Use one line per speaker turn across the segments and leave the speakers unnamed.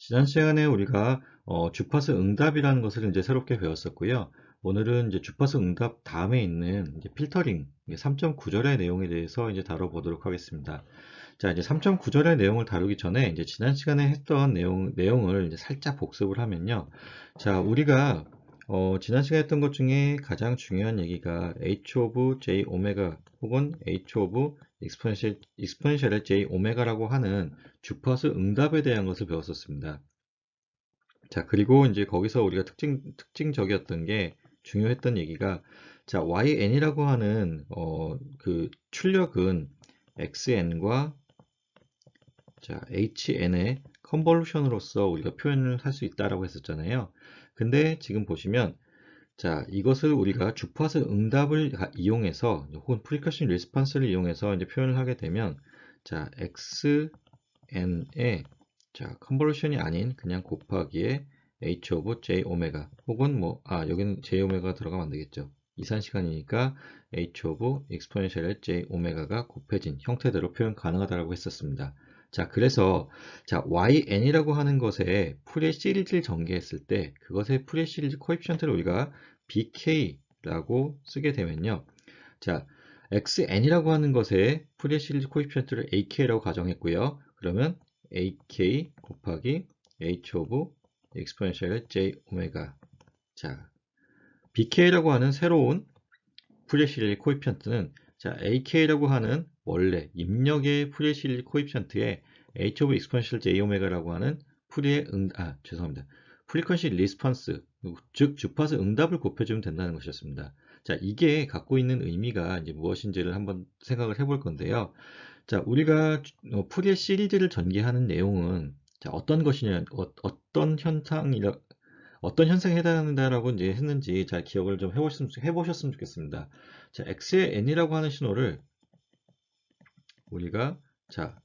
지난 시간에 우리가 주파수 응답이라는 것을 이제 새롭게 배웠었고요. 오늘은 이제 주파수 응답 다음에 있는 이제 필터링 3.9절의 내용에 대해서 이제 다뤄보도록 하겠습니다. 자, 이제 3.9절의 내용을 다루기 전에 이제 지난 시간에 했던 내용을 이제 살짝 복습을 하면요. 자, 우리가 지난 시간에 했던 것 중에 가장 중요한 얘기가 h of j 오메가 혹은 h of 익스포넨셜의 j 오메가라고 하는 주파수 응답에 대한 것을 배웠었습니다. 자, 그리고 이제 거기서 우리가 특징적이었던 게 중요했던 얘기가 자, YN이라고 하는 그 출력은 XN과 자, HN의 컨볼루션으로서 우리가 표현을 할 수 있다라고 했었잖아요. 근데 지금 보시면 자, 이것을 우리가 주파수 응답을 이용해서 혹은 프리커션 리스폰스를 이용해서 이제 표현을 하게 되면 자, XN의 자, 컨볼루션이 아닌 그냥 곱하기에 H 오브 J 오메가 혹은 여기는 J 오메가 들어가면 안 되겠죠. 이산 시간이니까 H 오브 익스포넨셜의 J 오메가가 곱해진 형태대로 표현 가능하다고 했었습니다. 자, 그래서 자, YN이라고 하는 것에 풀의 시리즈를 전개했을 때 그것의 풀의 시리즈 코에피션트를 우리가 BK라고 쓰게 되면요. 자, XN이라고 하는 것에 풀의 시리즈 코에피션트를 AK라고 가정했고요. 그러면 AK 곱하기 H 오브 익스포넨셜 J 오메가. 자, BK라고 하는 새로운 풀의 시리즈 코에피션트는 자, AK라고 하는 원래 입력의 풀의 시리즈 코에피션트에 H 오브 익스포넨셜 J 오메가라고 하는 죄송합니다. 프리퀀시 리스폰스, 즉 주파수 응답을 곱해주면 된다는 것이었습니다. 자, 이게 갖고 있는 의미가 이제 무엇인지를 한번 생각을 해볼 건데요. 자, 우리가 풀의 시리즈를 전개하는 내용은 자, 어떤 것이냐, 어떤 현상에 해당한다라고 이제 했는지 잘 기억을 좀 해보셨으면 좋겠습니다. 자, x의 n이라고 하는 신호를 우리가 자,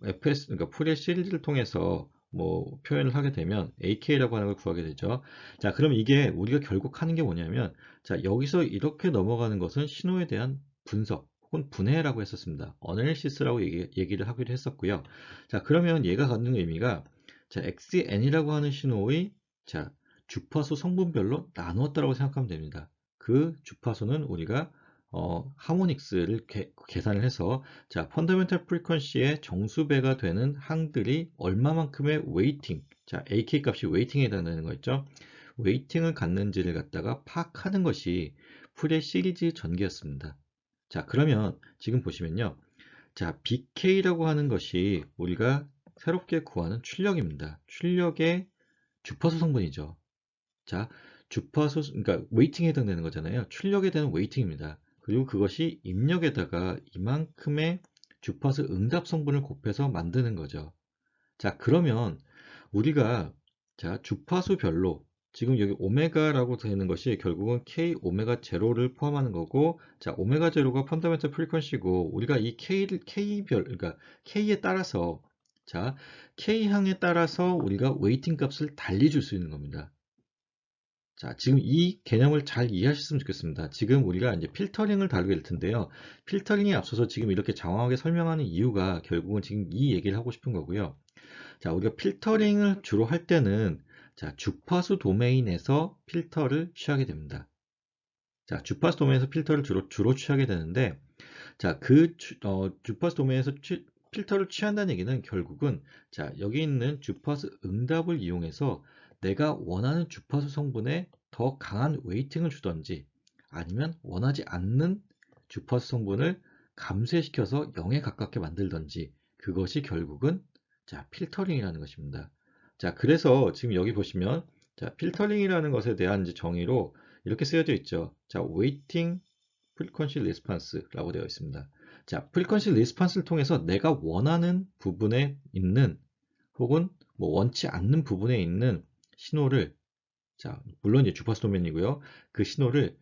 fs, 그러니까 풀의 시리즈를 통해서 뭐 표현을 하게 되면 ak라고 하는 걸 구하게 되죠. 자, 그럼 이게 우리가 결국 하는 게 뭐냐면 자, 여기서 이렇게 넘어가는 것은 신호에 대한 분석 혹은 분해라고 했었습니다. 어널리시스라고 얘기를 하기도 했었고요. 자, 그러면 얘가 갖는 의미가 자, xn이라고 하는 신호의 자, 주파수 성분별로 나누었다고 생각하면 됩니다. 그 주파수는 우리가 하모닉스를 계산을 해서 자, 펀더멘털 프리퀀시의 정수배가 되는 항들이 얼마만큼의 웨이팅, 자, AK 값이 웨이팅에 해당되는 거 있죠? 웨이팅을 갖는지를 갖다가 파악하는 것이 풀의 시리즈 전개였습니다. 자, 그러면 지금 보시면요. 자, BK라고 하는 것이 우리가 새롭게 구하는 출력입니다. 출력의 주파수 성분이죠. 자, 그러니까 웨이팅에 해당되는 거잖아요. 출력에 대한 웨이팅입니다. 그리고 그것이 입력에다가 이만큼의 주파수 응답 성분을 곱해서 만드는 거죠. 자, 그러면 우리가 자, 주파수별로 지금 여기 오메가라고 되는 것이 결국은 K 오메가 제로를 포함하는 거고, 자, 오메가 제로가 펀더멘털 프리퀀시고, 우리가 이 그러니까 K에 따라서, 자, K항에 따라서 우리가 웨이팅 값을 달리 줄 수 있는 겁니다. 자, 지금 이 개념을 잘 이해하셨으면 좋겠습니다. 지금 우리가 이제 필터링을 다루게 될 텐데요. 필터링에 앞서서 지금 이렇게 장황하게 설명하는 이유가 결국은 지금 이 얘기를 하고 싶은 거고요. 자, 우리가 필터링을 주로 할 때는 자, 주파수 도메인에서 필터를 취하게 됩니다. 자, 주파수 도메인에서 필터를 주로 취하게 되는데, 자, 주파수 도메인에서 필터를 취한다는 얘기는 결국은 자, 여기 있는 주파수 응답을 이용해서 내가 원하는 주파수 성분에 더 강한 웨이팅을 주던지 아니면 원하지 않는 주파수 성분을 감쇄시켜서 0에 가깝게 만들던지 그것이 결국은 자, 필터링이라는 것입니다. 자, 그래서 지금 여기 보시면 자, 필터링이라는 것에 대한 이제 정의로 이렇게 쓰여져 있죠. 자, waiting frequency response라고 되어 있습니다. 자, frequency response를 통해서 내가 원하는 부분에 있는 혹은 뭐 원치 않는 부분에 있는 신호를 자, 물론 이제 주파수 도면이고요. 그 신호를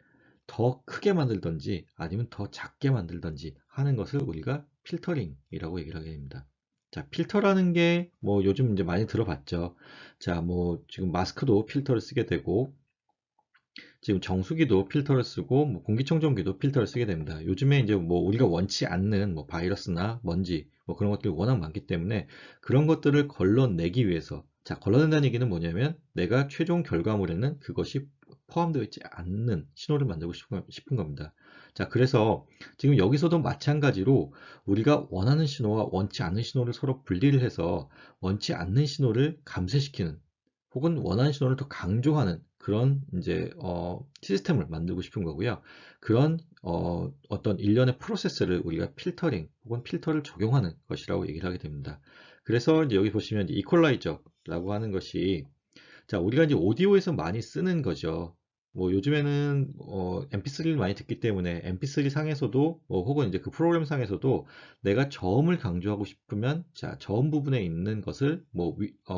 더 크게 만들던지 아니면 더 작게 만들던지 하는 것을 우리가 필터링이라고 얘기를 하게 됩니다. 자, 필터라는 게 뭐 요즘 이제 많이 들어봤죠. 자, 뭐 지금 마스크도 필터를 쓰게 되고 지금 정수기도 필터를 쓰고 뭐 공기청정기도 필터를 쓰게 됩니다. 요즘에 이제 뭐 우리가 원치 않는 뭐 바이러스나 먼지 뭐 그런 것들이 워낙 많기 때문에 그런 것들을 걸러내기 위해서 자, 걸러낸다는 얘기는 뭐냐면 내가 최종 결과물에는 그것이 포함되어 있지 않는 신호를 만들고 싶은 겁니다. 자, 그래서 지금 여기서도 마찬가지로 우리가 원하는 신호와 원치 않는 신호를 서로 분리를 해서 원치 않는 신호를 감쇄시키는 혹은 원하는 신호를 더 강조하는 그런 이제 시스템을 만들고 싶은 거고요. 그런 어떤 일련의 프로세스를 우리가 필터링 혹은 필터를 적용하는 것이라고 얘기를 하게 됩니다. 그래서 이제 여기 보시면 이제 이퀄라이저라고 하는 것이 자, 우리가 이제 오디오에서 많이 쓰는 거죠. 뭐 요즘에는 MP3를 많이 듣기 때문에 MP3 상에서도 혹은 이제 그 프로그램 상에서도 내가 저음을 강조하고 싶으면 자, 저음 부분에 있는 것을 뭐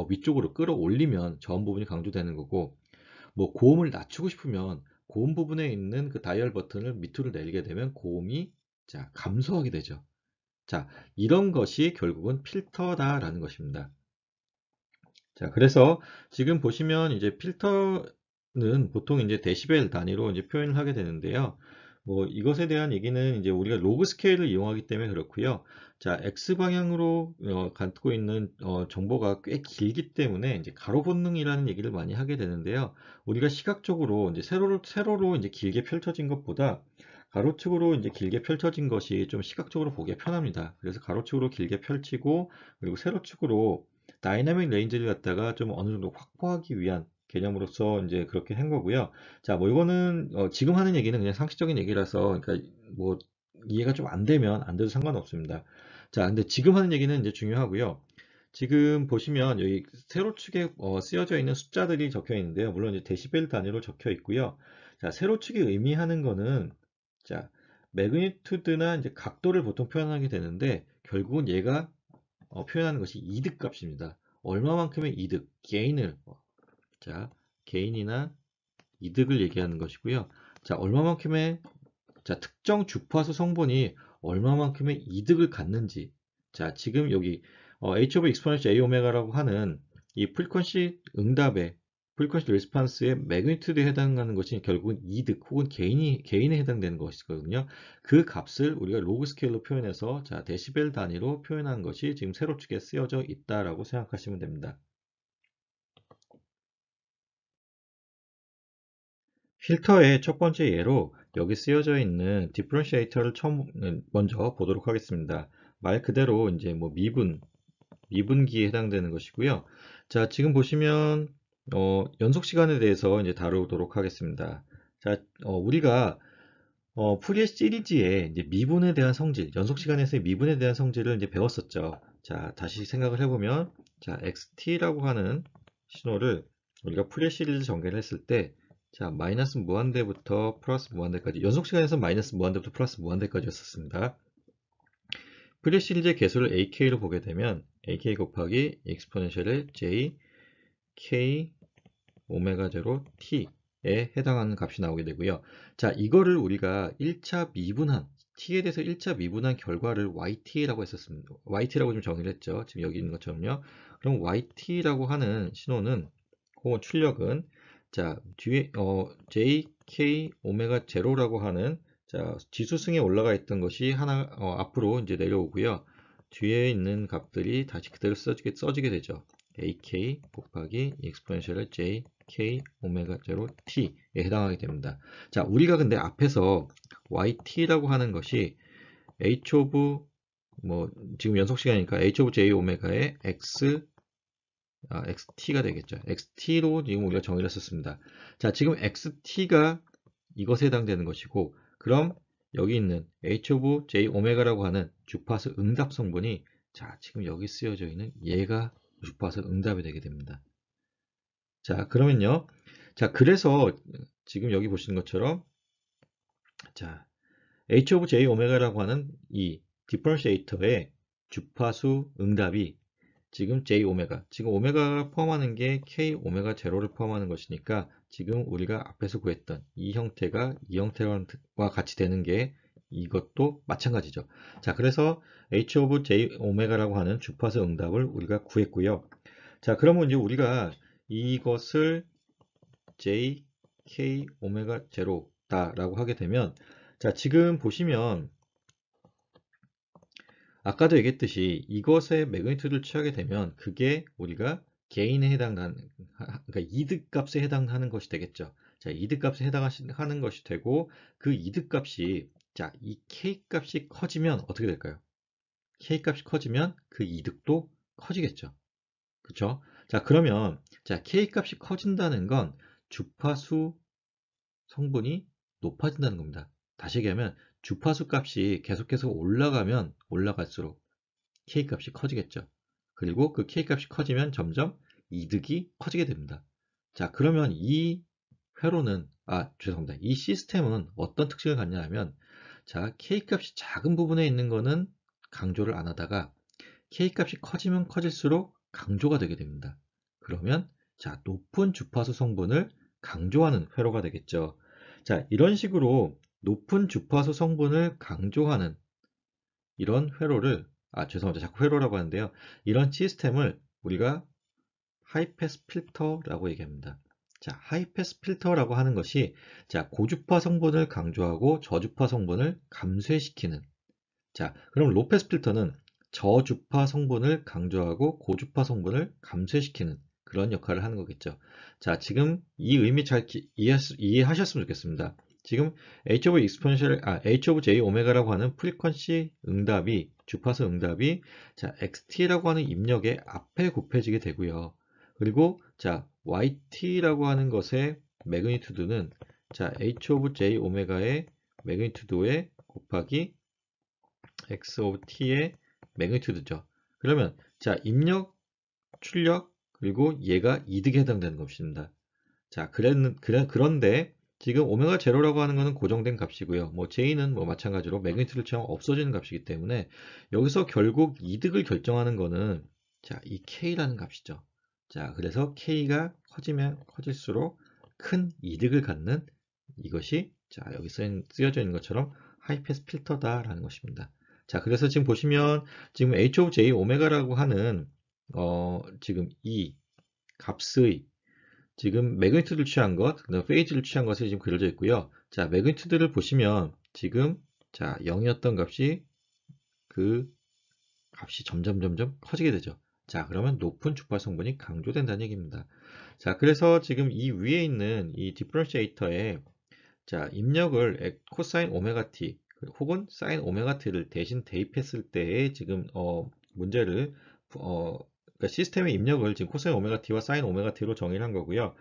위쪽으로 끌어올리면 저음 부분이 강조되는 거고 뭐 고음을 낮추고 싶으면 고음 부분에 있는 그 다이얼 버튼을 밑으로 내리게 되면 고음이 자, 감소하게 되죠. 자, 이런 것이 결국은 필터다라는 것입니다. 자, 그래서 지금 보시면 이제 필터는 보통 이제 데시벨 단위로 이제 표현을 하게 되는데요. 뭐 이것에 대한 얘기는 이제 우리가 로그 스케일을 이용하기 때문에 그렇고요. 자, X 방향으로 갖고 있는 정보가 꽤 길기 때문에 이제 가로 본능이라는 얘기를 많이 하게 되는데요. 우리가 시각적으로 이제 세로로 이제 길게 펼쳐진 것보다 가로축으로 이제 길게 펼쳐진 것이 좀 시각적으로 보기에 편합니다. 그래서 가로축으로 길게 펼치고 그리고 세로축으로 다이나믹 레인지를 갖다가 좀 어느 정도 확보하기 위한 개념으로서 이제 그렇게 한 거고요. 자, 뭐 이거는 지금 하는 얘기는 그냥 상식적인 얘기라서 그러니까 뭐 이해가 좀 안 되면 안 돼도 상관없습니다. 자, 근데 지금 하는 얘기는 이제 중요하고요. 지금 보시면 여기 세로축에 쓰여져 있는 숫자들이 적혀 있는데요. 물론 이제 데시벨 단위로 적혀 있고요. 자, 세로축이 의미하는 거는 자, 매그니튜드나 이제 각도를 보통 표현하게 되는데 결국은 얘가 표현하는 것이 이득 값입니다. 얼마만큼의 이득, 게인을 자, 게인이나 이득을 얘기하는 것이고요. 자, 얼마만큼의 자, 특정 주파수 성분이 얼마만큼의 이득을 갖는지. 자, 지금 여기 H of exponential A 오메가라고 하는 이 프리퀀시 응답의 프리퀀시 리스판스의 매그니튜드에 해당하는 것이 결국은 이득 혹은 개인에 해당되는 것이거든요. 그 값을 우리가 로그 스케일로 표현해서 자, 데시벨 단위로 표현한 것이 지금 세로축에 쓰여져 있다라고 생각하시면 됩니다. 필터의 첫 번째 예로 여기 쓰여져 있는 디퍼런시에이터를 먼저 보도록 하겠습니다. 말 그대로 이제 뭐 미분기에 해당되는 것이고요. 자, 지금 보시면 연속 시간에 대해서 이제 다루도록 하겠습니다. 자, 우리가 푸리에 시리즈의 이제 미분에 대한 성질, 연속 시간에서의 미분에 대한 성질을 이제 배웠었죠. 자, 다시 생각을 해보면, 자, XT라고 하는 신호를 우리가 푸리에 시리즈 전개를 했을 때, 자, 마이너스 무한대부터 플러스 무한대까지, 연속 시간에서 마이너스 무한대부터 플러스 무한대까지였었습니다. 푸리에 시리즈의 개수를 AK로 보게 되면, AK 곱하기 익스포넨셜의 J, K, 오메가 제로 T에 해당하는 값이 나오게 되고요. 자, 이거를 우리가 1차 미분한 T에 대해서 1차 미분한 결과를 YT라고 했었습니다. YT라고 좀 정의를 했죠. 지금 여기 있는 것처럼요. 그럼 YT라고 하는 신호는 혹은 출력은 자, 뒤에 J, K, 오메가 제로라고 하는 자, 지수승에 올라가 있던 것이 하나 앞으로 이제 내려오고요. 뒤에 있는 값들이 다시 그대로 써지게 되죠. AK 곱하기 익스포넨셜의 J, K, 오메가 제로 T에 해당하게 됩니다. 자, 우리가 근데 앞에서 YT라고 하는 것이 H 오브 뭐 지금 연속 시간이니까 H 오브 J 오메가의 XT가 되겠죠. XT로 지금 우리가 정의를 했었습니다. 자, 지금 XT가 이것에 해당되는 것이고, 그럼 여기 있는 H 오브 J 오메가라고 하는 주파수 응답 성분이 자, 지금 여기 쓰여져 있는 얘가 주파수 응답이 되게 됩니다. 자, 그러면요. 자, 그래서 지금 여기 보시는 것처럼 자, H 오브 J 오메가라고 하는 이 디퍼런시에이터의 주파수 응답이 지금 J 오메가, 지금 오메가가 포함하는 게 K 오메가 제로를 포함하는 것이니까 지금 우리가 앞에서 구했던 이 형태가 이 형태와 같이 되는 게 이것도 마찬가지죠. 자, 그래서 H 오브 J 오메가라고 하는 주파수 응답을 우리가 구했고요. 자, 그러면 이제 우리가 이것을 J, K, 오메가 제로다라고 하게 되면 자, 지금 보시면 아까도 얘기했듯이 이것의 매그니튜드를 취하게 되면 그게 우리가 게인에 해당하는, 그러니까 이득값에 해당하는 것이 되겠죠. 자, 이득값에 해당하는 것이 되고, 그 이득값이, 자, 이 K값이 커지면 어떻게 될까요? K값이 커지면 그 이득도 커지겠죠. 그쵸? 자, 그러면, 자, K값이 커진다는 건 주파수 성분이 높아진다는 겁니다. 다시 얘기하면, 주파수 값이 계속해서 올라가면 올라갈수록 K값이 커지겠죠. 그리고 그 K값이 커지면 점점 이득이 커지게 됩니다. 자, 그러면 이 회로는, 죄송합니다. 이 시스템은 어떤 특징을 갖냐 하면, 자, K값이 작은 부분에 있는 거는 강조를 안 하다가 K값이 커지면 커질수록 강조가 되게 됩니다. 그러면, 자, 높은 주파수 성분을 강조하는 회로가 되겠죠. 자, 이런 식으로 높은 주파수 성분을 강조하는 이런 회로를, 죄송합니다. 자꾸 회로라고 하는데요. 이런 시스템을 우리가 하이패스 필터라고 얘기합니다. 자, 하이패스 필터라고 하는 것이, 자, 고주파 성분을 강조하고 저주파 성분을 감쇄시키는, 자, 그럼 로패스 필터는 저주파 성분을 강조하고 고주파 성분을 감쇄시키는 그런 역할을 하는 거겠죠. 자, 지금 이 의미 잘 이해하셨으면 좋겠습니다. 지금 H of exponential, H of J 오메가라고 하는 프리퀀시 응답이, 주파수 응답이, 자, XT라고 하는 입력의 앞에 곱해지게 되고요. 그리고, 자, YT라고 하는 것의 매그니튜드는, 자, H of J 오메가의 매그니튜드에 곱하기 x of t의 매그니튜드죠. 그러면 자, 입력, 출력, 그리고 얘가 이득에 해당되는 것입니다. 자, 그런데 지금 오메가 제로라고 하는 것은 고정된 값이고요. 뭐 j는 뭐 마찬가지로 매그니튜드를 취하면 없어지는 값이기 때문에 여기서 결국 이득을 결정하는 것은, 자, 이 k라는 값이죠. 자, 그래서 k가 커지면 커질수록 큰 이득을 갖는 이것이, 자, 여기 쓰여져 있는 것처럼 하이패스 필터다라는 것입니다. 자, 그래서 지금 보시면 지금 h of j 오메가라고 하는 지금 이 값의 지금 매그니튜드를 취한 것, 그다음 페이즈를 취한 것이 지금 그려져 있고요. 자, 매그니튜드를 보시면 지금, 자, 0이었던 값이 그 값이 점점 커지게 되죠. 자, 그러면 높은 주파 성분이 강조된다는 얘기입니다. 자, 그래서 지금 이 위에 있는 이 디퍼런시에이터에, 자, 입력을 코사인 오메가 t 혹은 사인 오메가 t를 대신 대입했을 때의 지금 문제를, 그러니까 시스템의 입력을 지금 코사인 오메가 t와 사인 오메가 t로 정의를 한 거고요.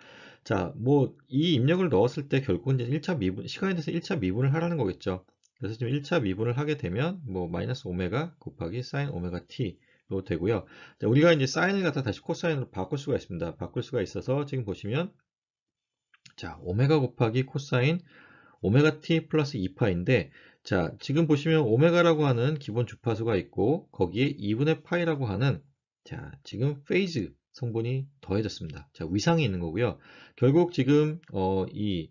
자, 뭐 이 입력을 넣었을 때 결국은 이제 1차 미분, 시간에 대해서 1차 미분을 하라는 거겠죠. 그래서 지금 1차 미분을 하게 되면 뭐 마이너스 오메가 곱하기 사인 오메가 t로 되고요. 자, 우리가 이제 사인을 갖다 다시 코사인으로 바꿀 수가 있습니다. 바꿀 수가 있어서 지금 보시면, 자, 오메가 곱하기 코사인 오메가 t 플러스 2파인데, 자, 지금 보시면 오메가라고 하는 기본 주파수가 있고 거기에 2분의 파이라고 하는, 자, 지금 페이즈 성분이 더해졌습니다. 자, 위상이 있는 거고요. 결국 지금 이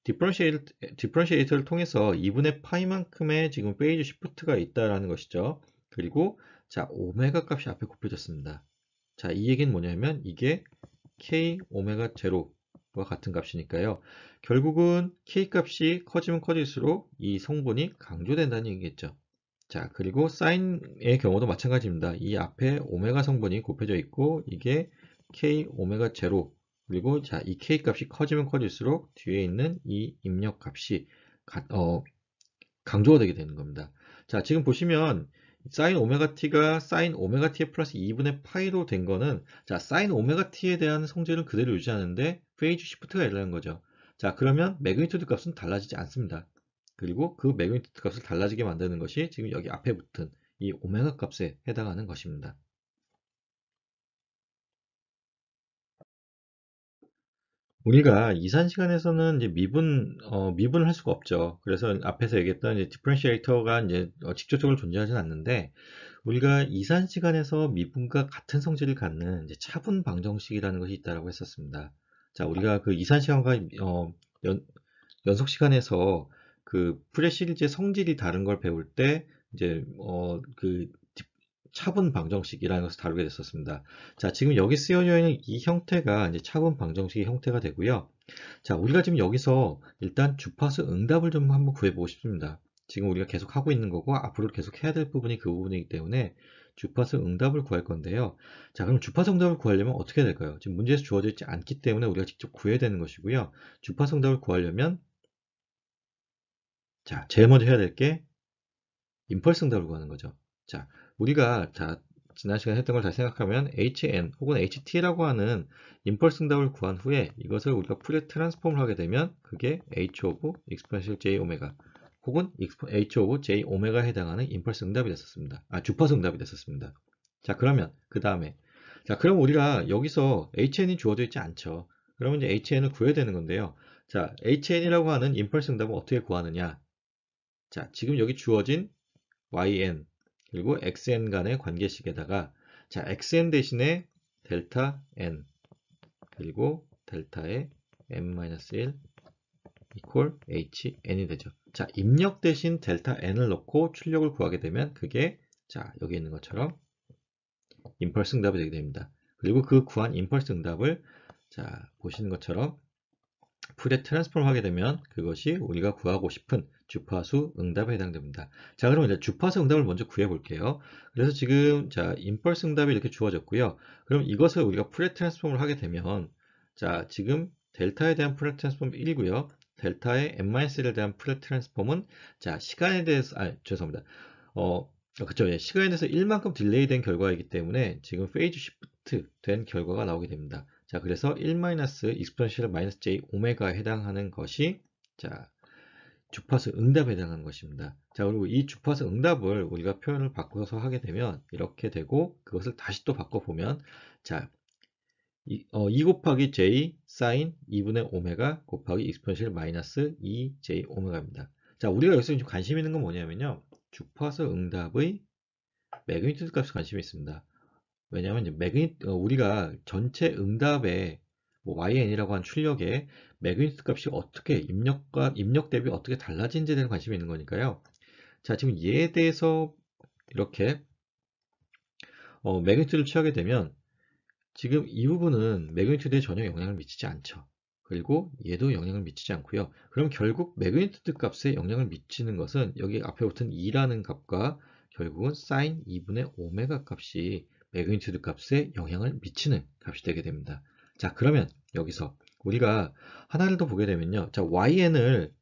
디퍼런시에이터를 통해서 2분의 파이만큼의 지금 페이즈 시프트가 있다라는 것이죠. 그리고, 자, 오메가 값이 앞에 곱해졌습니다. 자, 이 얘기는 뭐냐면 이게 k 오메가 제로와 같은 값이니까요. 결국은 K값이 커지면 커질수록 이 성분이 강조된다는 얘기겠죠. 자, 그리고 사인의 경우도 마찬가지입니다. 이 앞에 오메가 성분이 곱해져 있고 이게 K 오메가 제로, 그리고, 자, 이 K값이 커지면 커질수록 뒤에 있는 이 입력값이 강조가 되게 되는 겁니다. 자, 지금 보시면 사인 오메가 t가 사인 오메가 t 플러스 2분의 파이로 된 거는, 자, 사인 오메가 t에 대한 성질은 그대로 유지하는데 페이즈 시프트가 일어나는 거죠. 자, 그러면 매그니튜드 값은 달라지지 않습니다. 그리고 그 매그니튜드 값을 달라지게 만드는 것이 지금 여기 앞에 붙은 이 오메가 값에 해당하는 것입니다. 우리가 이산 시간에서는 이제 미분을 할 수가 없죠. 그래서 앞에서 얘기했던 이제 디퍼런시에이터가 이제 직접적으로 존재하지는 않는데, 우리가 이산 시간에서 미분과 같은 성질을 갖는 이제 차분 방정식이라는 것이 있다라고 했었습니다. 자, 우리가 그 이산 시간과 연속 시간에서 그 푸레 시리즈의 성질이 다른 걸 배울 때 이제 그 차분 방정식이라는 것을 다루게 됐었습니다. 자, 지금 여기 쓰여져 있는 이 형태가 이제 차분 방정식의 형태가 되고요. 자, 우리가 지금 여기서 일단 주파수 응답을 좀 한번 구해보고 싶습니다. 지금 우리가 계속 하고 있는 거고 앞으로 계속 해야 될 부분이 그 부분이기 때문에 주파수 응답을 구할 건데요. 자, 그럼 주파수 응답을 구하려면 어떻게 해야 될까요? 지금 문제에서 주어져 있지 않기 때문에 우리가 직접 구해야 되는 것이고요. 주파수 응답을 구하려면 자, 제일 먼저 해야 될 게 임펄스 응답을 구하는 거죠. 자, 우리가 지난 시간에 했던 걸 다시 생각하면 HN 혹은 HT라고 하는 임펄스 응답을 구한 후에 이것을 우리가 푸리어 트랜스폼을 하게 되면 그게 H 오브 익스포넨셜 J 오메가 혹은 H 오브 J 오메가에 해당하는 임펄스 응답이 됐었습니다. 주파수 응답이 됐었습니다. 자, 그러면 그 다음에 그럼 우리가 여기서 HN이 주어져 있지 않죠. 그러면 이제 HN을 구해야 되는 건데요. 자, HN이라고 하는 임펄스 응답은 어떻게 구하느냐? 자, 지금 여기 주어진 yn 그리고 xn 간의 관계식에다가 자, xn 대신에 델타 n 그리고 델타의 n-1 이퀄 hn이 되죠. 자, 입력 대신 델타 n을 넣고 출력을 구하게 되면 그게 자, 여기 있는 것처럼 임펄스 응답이 되게 됩니다. 그리고 그 구한 임펄스 응답을 자, 보시는 것처럼 푸리어 트랜스폼 하게 되면 그것이 우리가 구하고 싶은 주파수 응답에 해당됩니다. 자, 그럼 이제 주파수 응답을 먼저 구해 볼게요. 그래서 지금 자, 임펄스 응답이 이렇게 주어졌고요. 그럼 이것을 우리가 푸리어 트랜스폼을 하게 되면 자, 지금 델타에 대한 푸리어 트랜스폼 1이고요. 델타의 n-1에 대한 푸리어 트랜스폼은 자, 시간에 대해서 죄송합니다. 그쵸. 예, 시간에 대해서 1만큼 딜레이 된 결과이기 때문에 지금 페이즈 시프트 된 결과가 나오게 됩니다. 자, 그래서 1-익스포넨셜 마이너스 j 오메가에 해당하는 것이 자, 주파수 응답에 해당하는 것입니다. 자, 그리고 이 주파수 응답을 우리가 표현을 바꿔서 하게 되면 이렇게 되고 그것을 다시 또 바꿔보면 자, 2 곱하기 j 사인 2분의 오메가 곱하기 익스포넨셜 마이너스 2j 오메가입니다. 자, 우리가 여기서 좀 관심 있는 건 뭐냐면요. 주파수 응답의 매그니튜드 값에 관심이 있습니다. 왜냐하면 우리가 전체 응답의 yn이라고 한 출력의 매그니튜드 값이 어떻게 입력 대비 어떻게 달라진지에 대한 관심이 있는 거니까요. 자, 지금 얘에 대해서 이렇게 매그니튜드를 취하게 되면 지금 이 부분은 매그니튜드에 전혀 영향을 미치지 않죠. 그리고 얘도 영향을 미치지 않고요. 그럼 결국 매그니튜드 값에 영향을 미치는 것은 여기 앞에 붙은 2라는 값과 결국은 사인 2분의 오메가 값이 매그니튜드 값에 영향을 미치는 값이 되게 됩니다. 자, 그러면 여기서 우리가 하나를 더 보게 되면요. 자,yn을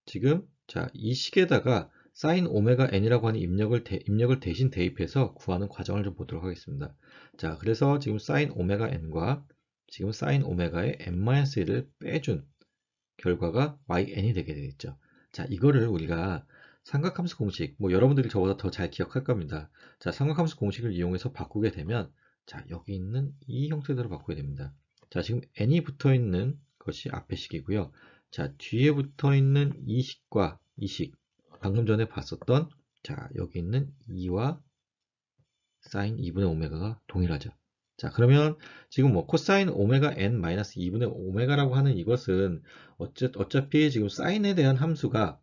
지금 이 식에다가 사인 오메가 n이라고 하는 입력을 대신 대입해서 구하는 과정을 좀 보도록 하겠습니다. 자, 그래서 지금 사인 오메가 n과 지금 사인 오메가의 n-1을 빼준 결과가 yn이 되게 되겠죠. 자, 이거를 우리가 삼각함수 공식, 여러분들이 저보다 더 잘 기억할 겁니다. 자, 삼각함수 공식을 이용해서 바꾸게 되면 자, 여기 있는 이 형태대로 바꾸게 됩니다. 자, 지금 n이 붙어 있는 것이 앞의 식이고요. 자, 뒤에 붙어 있는 이 식과 이 식, 방금 전에 봤었던 자, 여기 있는 2와 사인 2분의 오메가가 동일하죠. 자, 그러면 지금 코사인 오메가 n 마이너스 2분의 오메가라고 하는 이것은 어차피 지금 사인에 대한 함수가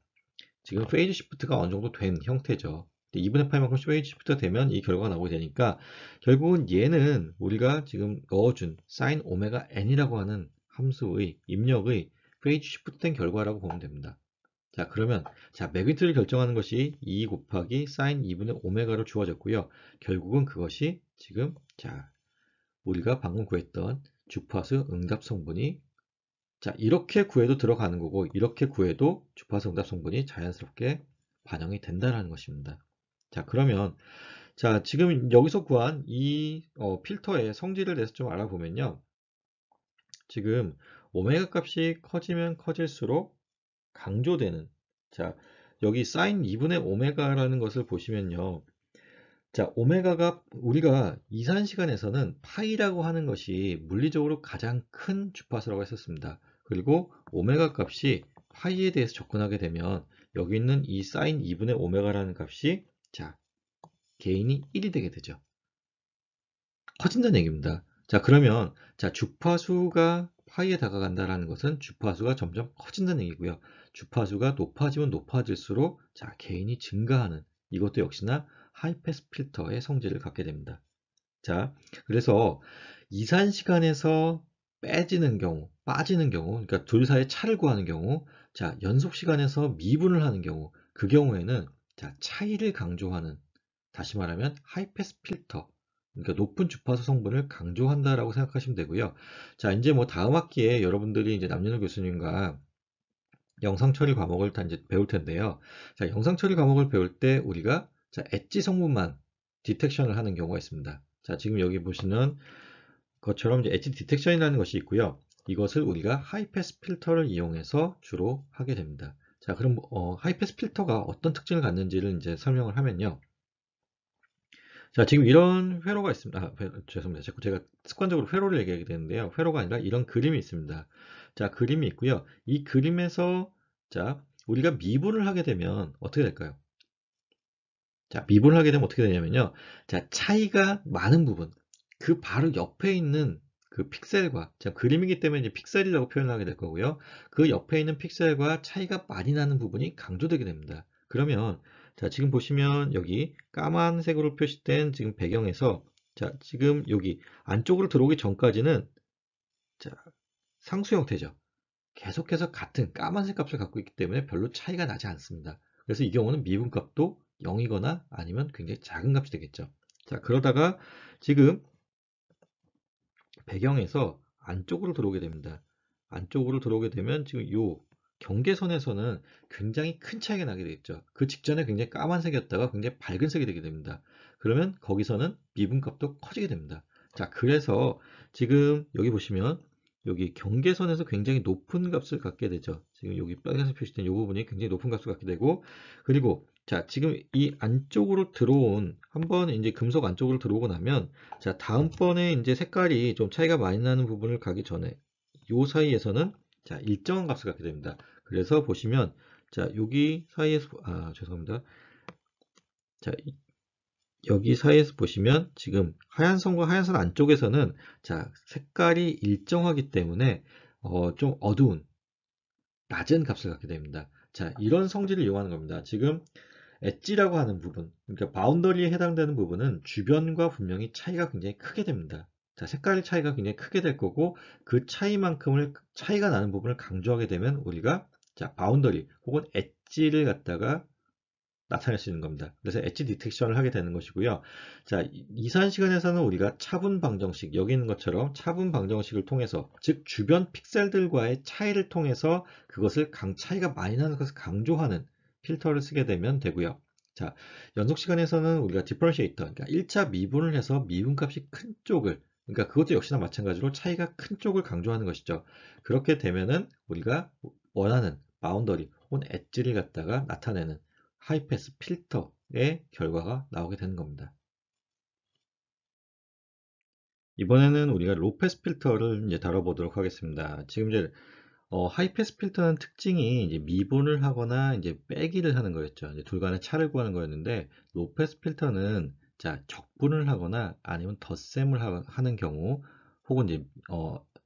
지금 페이즈 시프트가 어느 정도 된 형태죠. 2분의 파이만큼 페이즈 시프트가 되면 이 결과가 나오게 되니까 결국은 얘는 우리가 지금 넣어준 사인 오메가 n이라고 하는 함수의 입력의 페이즈 시프트 된 결과라고 보면 됩니다. 자, 그러면 매그니튜드를 결정하는 것이 2 곱하기 사인 2분의 오메가로 주어졌고요. 결국은 그것이 지금 우리가 방금 구했던 주파수 응답 성분이 이렇게 구해도 들어가는 거고 이렇게 구해도 주파수 응답 성분이 자연스럽게 반영이 된다는 것입니다. 자, 그러면 지금 여기서 구한 이 필터의 성질을 대해서 좀 알아보면요. 지금 오메가 값이 커지면 커질수록 강조되는 여기 사인 2분의 오메가라는 것을 보시면요. 자, 오메가가 우리가 이산시간에서는 파이라고 하는 것이 물리적으로 가장 큰 주파수라고 했었습니다. 그리고 오메가 값이 파이에 대해서 접근하게 되면 여기 있는 이 사인 2분의 오메가라는 값이 개인이 1이 되게 되죠. 커진다는 얘기입니다. 자, 그러면 주파수가 파이에 다가간다는 것은 주파수가 점점 커진다는 얘기고요. 주파수가 높아지면 높아질수록 개인이 증가하는 이것도 역시나 하이패스 필터의 성질을 갖게 됩니다. 자, 그래서 이산 시간에서 빠지는 경우, 그러니까 둘 사이의 차를 구하는 경우, 연속 시간에서 미분을 하는 경우, 그 경우에는 차이를 강조하는 다시 말하면 하이패스 필터, 그러니까 높은 주파수 성분을 강조한다라고 생각하시면 되고요. 자, 이제 뭐 다음 학기에 여러분들이 이제 남윤호 교수님과 영상 처리 과목을 다 이제 배울 텐데요. 자, 영상 처리 과목을 배울 때 우리가 자, 엣지 성분만 디텍션을 하는 경우가 있습니다. 자, 지금 여기 보시는 것처럼 이제 엣지 디텍션이라는 것이 있고요. 이것을 우리가 하이패스 필터를 이용해서 주로 하게 됩니다. 자, 그럼 하이패스 필터가 어떤 특징을 갖는지를 이제 설명을 하면요. 자, 지금 이런 회로가 있습니다. 죄송합니다. 자꾸 제가 습관적으로 회로를 얘기하게 되는데요. 회로가 아니라 이런 그림이 있습니다. 자, 그림이 있고요. 이 그림에서 자, 우리가 미분을 하게 되면 어떻게 될까요? 자, 미분을 하게 되면 어떻게 되냐면요. 자, 차이가 많은 부분, 그 바로 옆에 있는 그 픽셀과, 자, 그림이기 때문에 이제 픽셀이라고 표현을 하게 될 거고요. 그 옆에 있는 픽셀과 차이가 많이 나는 부분이 강조되게 됩니다. 그러면, 자, 지금 보시면 여기 까만색으로 표시된 지금 배경에서, 자, 지금 여기 안쪽으로 들어오기 전까지는, 자, 상수 형태죠. 계속해서 같은 까만색 값을 갖고 있기 때문에 별로 차이가 나지 않습니다. 그래서 이 경우는 미분값도 0이거나 아니면 굉장히 작은 값이 되겠죠. 자, 그러다가 지금 배경에서 안쪽으로 들어오게 됩니다. 안쪽으로 들어오게 되면 지금 이 경계선에서는 굉장히 큰 차이가 나게 되겠죠. 그 직전에 굉장히 까만색이었다가 굉장히 밝은 색이 되게 됩니다. 그러면 거기서는 미분값도 커지게 됩니다. 자, 그래서 지금 여기 보시면 여기 경계선에서 굉장히 높은 값을 갖게 되죠. 지금 여기 빨간색 표시된 이 부분이 굉장히 높은 값을 갖게 되고, 그리고 자, 지금 이 안쪽으로 들어온, 한번 이제 금속 안쪽으로 들어오고 나면, 자, 다음번에 이제 색깔이 좀 차이가 많이 나는 부분을 가기 전에, 요 사이에서는, 자, 일정한 값을 갖게 됩니다. 그래서 보시면, 자, 여기 사이에서, 죄송합니다. 자, 여기 사이에서 보시면, 지금 하얀 선과 하얀 선 안쪽에서는, 자, 색깔이 일정하기 때문에, 좀 어두운, 낮은 값을 갖게 됩니다. 자, 이런 성질을 이용하는 겁니다. 지금, 엣지라고 하는 부분, 그러니까 바운더리에 해당되는 부분은 주변과 분명히 차이가 굉장히 크게 됩니다. 자, 색깔 차이가 굉장히 크게 될 거고, 그 차이만큼을, 차이가 나는 부분을 강조하게 되면 우리가, 자, 바운더리 혹은 엣지를 갖다가 나타낼 수 있는 겁니다. 그래서 엣지 디텍션을 하게 되는 것이고요. 자, 이산 시간에서는 우리가 차분 방정식, 여기 있는 것처럼 차분 방정식을 통해서, 즉 주변 픽셀들과의 차이를 통해서 그것을 차이가 많이 나는 것을 강조하는 필터를 쓰게 되면 되고요. 자, 연속 시간에서는 우리가 디퍼런시에이터, 그러니까 1차 미분을 해서 미분값이 큰 쪽을, 그러니까 그것도 역시나 마찬가지로 차이가 큰 쪽을 강조하는 것이죠. 그렇게 되면은 우리가 원하는 바운더리 혹은 엣지를 갖다가 나타내는 하이패스 필터의 결과가 나오게 되는 겁니다. 이번에는 우리가 로패스 필터를 이제 다뤄보도록 하겠습니다. 지금 이제 하이패스 필터는 특징이 이제 미분을 하거나 이제 빼기를 하는 거였죠. 이제 둘 간의 차를 구하는 거였는데, 로패스 필터는 자, 적분을 하거나 아니면 덧셈을 하는 경우, 혹은 이제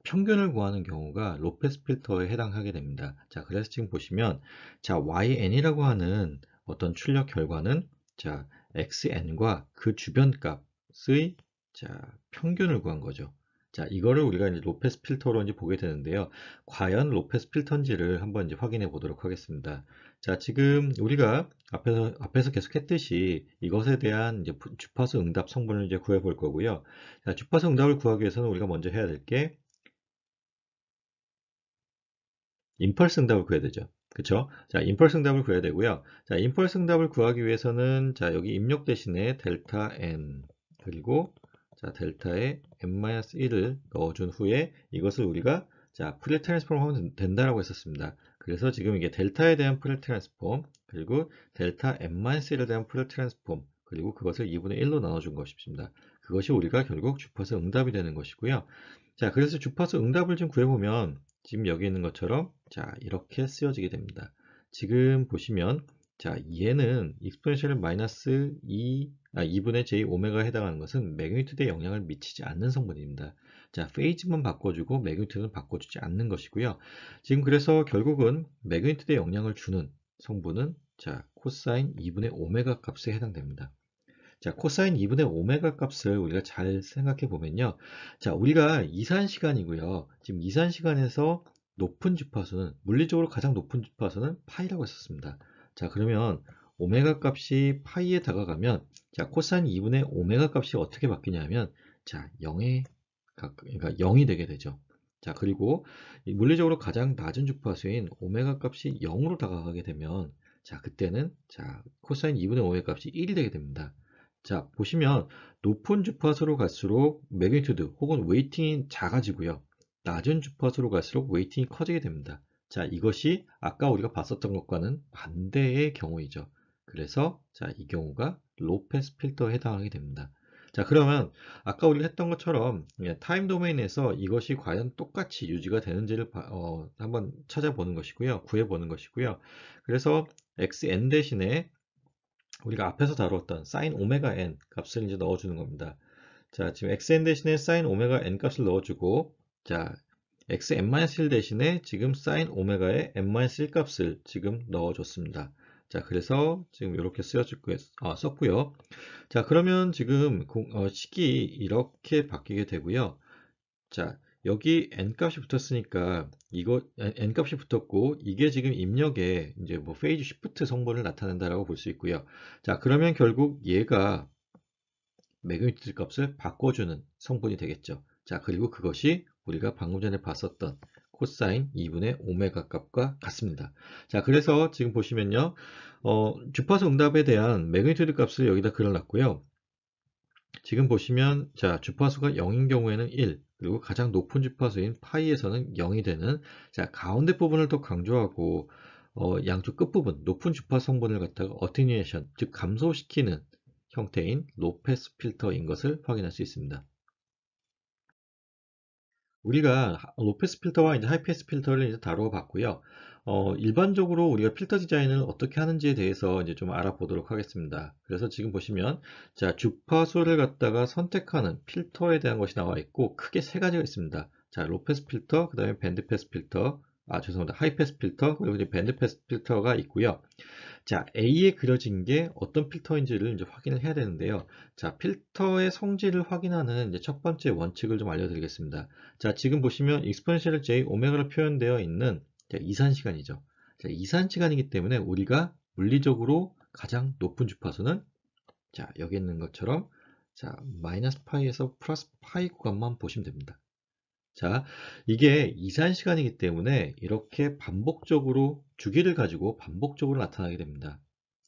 평균을 구하는 경우가 로패스 필터에 해당하게 됩니다. 자, 그래서 지금 보시면 자, YN이라고 하는 어떤 출력 결과는 자, XN과 그 주변 값의 자, 평균을 구한 거죠. 자, 이거를 우리가 이제 로페스 필터로 이제 보게 되는데요. 과연 로페스 필터인지를 한번 이제 확인해 보도록 하겠습니다. 자, 지금 우리가 앞에서 계속 했듯이 이것에 대한 이제 주파수 응답 성분을 이제 구해 볼 거고요. 자, 주파수 응답을 구하기 위해서는 우리가 먼저 해야 될 게 임펄스 응답을 구해야 되죠. 그쵸? 자, 임펄스 응답을 구해야 되고요. 자, 임펄스 응답을 구하기 위해서는 자, 여기 입력 대신에 델타 n 그리고 자, 델타에 n-1을 넣어준 후에 이것을 우리가 자, 푸리어 트랜스폼 하면 된다라고 했었습니다. 그래서 지금 이게 델타에 대한 푸리어 트랜스폼 그리고 델타 n-1에 대한 푸리어 트랜스폼 그리고 그것을 2분의 1로 나눠준 것입니다. 그것이 우리가 결국 주파수 응답이 되는 것이고요. 자, 그래서 주파수 응답을 좀 구해보면 지금 여기 있는 것처럼 자, 이렇게 쓰여지게 됩니다. 지금 보시면 자, 얘는 익스포넨셜 마이너스 2분의 j 오메가에 해당하는 것은 매그니튜드에 영향을 미치지 않는 성분입니다. 자, 페이즈만 바꿔주고 매그니튜드는 바꿔주지 않는 것이고요. 지금 그래서 결국은 매그니튜드에 영향을 주는 성분은 자, 코사인 2분의 오메가 값에 해당됩니다. 자, 코사인 2분의 오메가 값을 우리가 잘 생각해 보면요. 자, 우리가 이산 시간이고요. 지금 이산 시간에서 높은 주파수는, 물리적으로 가장 높은 주파수는 파이라고 했었습니다. 자, 그러면 오메가 값이 파이에 다가가면 자, 코사인 2분의 오메가 값이 어떻게 바뀌냐면 자, 0에 그러니까 0이 되게 되죠. 자, 그리고 물리적으로 가장 낮은 주파수인 오메가 값이 0으로 다가가게 되면 자, 그때는 자, 코사인 2분의 오메가 값이 1이 되게 됩니다. 자, 보시면 높은 주파수로 갈수록 매그니튜드 혹은 웨이팅이 작아지고요. 낮은 주파수로 갈수록 웨이팅이 커지게 됩니다. 자, 이것이 아까 우리가 봤었던 것과는 반대의 경우이죠. 그래서 자, 이 경우가 로우 패스 필터에 해당하게 됩니다. 자, 그러면 아까 우리가 했던 것처럼 타임 도메인에서 이것이 과연 똑같이 유지가 되는지를 한번 찾아보는 것이고요. 구해보는 것이고요. 그래서 xn 대신에 우리가 앞에서 다루었던 sin 오메가 n 값을 이제 넣어주는 겁니다. 자, 지금 xn 대신에 sin 오메가 n 값을 넣어주고, 자, xn-1 대신에 지금 sin 오메가의 n-1 값을 지금 넣어줬습니다. 자, 그래서 지금 이렇게 썼고요. 자, 그러면 지금 식이 이렇게 바뀌게 되고요. 자, 여기 n 값이 붙었으니까 이거 n 값이 붙었고 이게 지금 입력에 이제 뭐 페이즈 시프트 성분을 나타낸다라고 볼 수 있고요. 자, 그러면 결국 얘가 매그니튜드 값을 바꿔주는 성분이 되겠죠. 자, 그리고 그것이 우리가 방금 전에 봤었던 코사인 2분의 오메가 값과 같습니다. 자, 그래서 지금 보시면요. 주파수 응답에 대한 매그니튜드 값을 여기다 그려놨고요. 지금 보시면 자, 주파수가 0인 경우에는 1, 그리고 가장 높은 주파수인 파이에서는 0이 되는 자, 가운데 부분을 더 강조하고 양쪽 끝부분 높은 주파수 성분을 갖다가 어테뉴에이션, 즉 감소시키는 형태인 로패스 필터인 것을 확인할 수 있습니다. 우리가 로패스 필터와 이제 하이패스 필터를 이제 다루어 봤고요. 일반적으로 우리가 필터 디자인을 어떻게 하는지에 대해서 이제 좀 알아보도록 하겠습니다. 그래서 지금 보시면 자, 주파수를 갖다가 선택하는 필터에 대한 것이 나와 있고 크게 세 가지가 있습니다. 자, 로패스 필터, 그 다음에 밴드패스 필터, 죄송합니다. 하이패스 필터, 그리고 이제 밴드패스 필터가 있고요. 자, A에 그려진 게 어떤 필터인지를 이제 확인을 해야 되는데요. 자, 필터의 성질을 확인하는 이제 첫 번째 원칙을 좀 알려드리겠습니다. 자, 지금 보시면 exponential j 오메가로 표현되어 있는 자, 이산 시간이죠. 자, 이산 시간이기 때문에 우리가 물리적으로 가장 높은 주파수는 자, 여기 있는 것처럼 자, 마이너스 파이에서 플러스 파이 구간만 보시면 됩니다. 자, 이게 이산 시간이기 때문에 이렇게 반복적으로 주기를 가지고 반복적으로 나타나게 됩니다.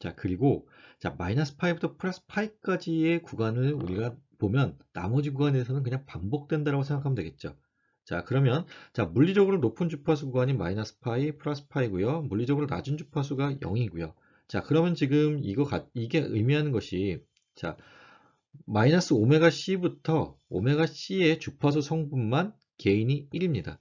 자, 그리고 자, 마이너스 파이부터 플러스 파이까지의 구간을 우리가 보면 나머지 구간에서는 그냥 반복된다고 생각하면 되겠죠. 자, 그러면 자, 물리적으로 높은 주파수 구간이 마이너스 파이, 플러스 파이고요. 물리적으로 낮은 주파수가 0이고요. 자, 그러면 지금 이게 의미하는 것이 자, 마이너스 오메가 C부터 오메가 C의 주파수 성분만 게인이 1입니다.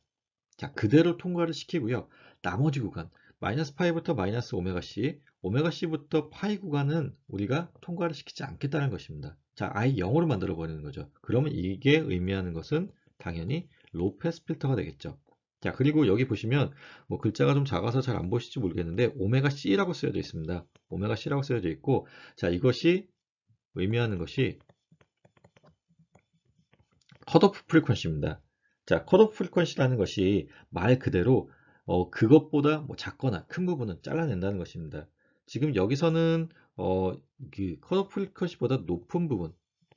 자, 그대로 통과를 시키고요. 나머지 구간, 마이너스 파이부터 마이너스 오메가 C, 오메가 C부터 파이 구간은 우리가 통과를 시키지 않겠다는 것입니다. 자, 아예 0으로 만들어 버리는 거죠. 그러면 이게 의미하는 것은 당연히 로우 패스 필터가 되겠죠. 자, 그리고 여기 보시면 뭐 글자가 좀 작아서 잘 안 보실지 모르겠는데 오메가 C라고 쓰여져 있습니다. 오메가 C라고 쓰여져 있고, 자, 이것이 의미하는 것이 컷오프 프리퀀시입니다. 자, 컷오프 프리퀀시라는 것이 말 그대로 그것보다 뭐 작거나 큰 부분은 잘라낸다는 것입니다. 지금 여기서는 그 컷오프 프리퀀시보다 높은 부분,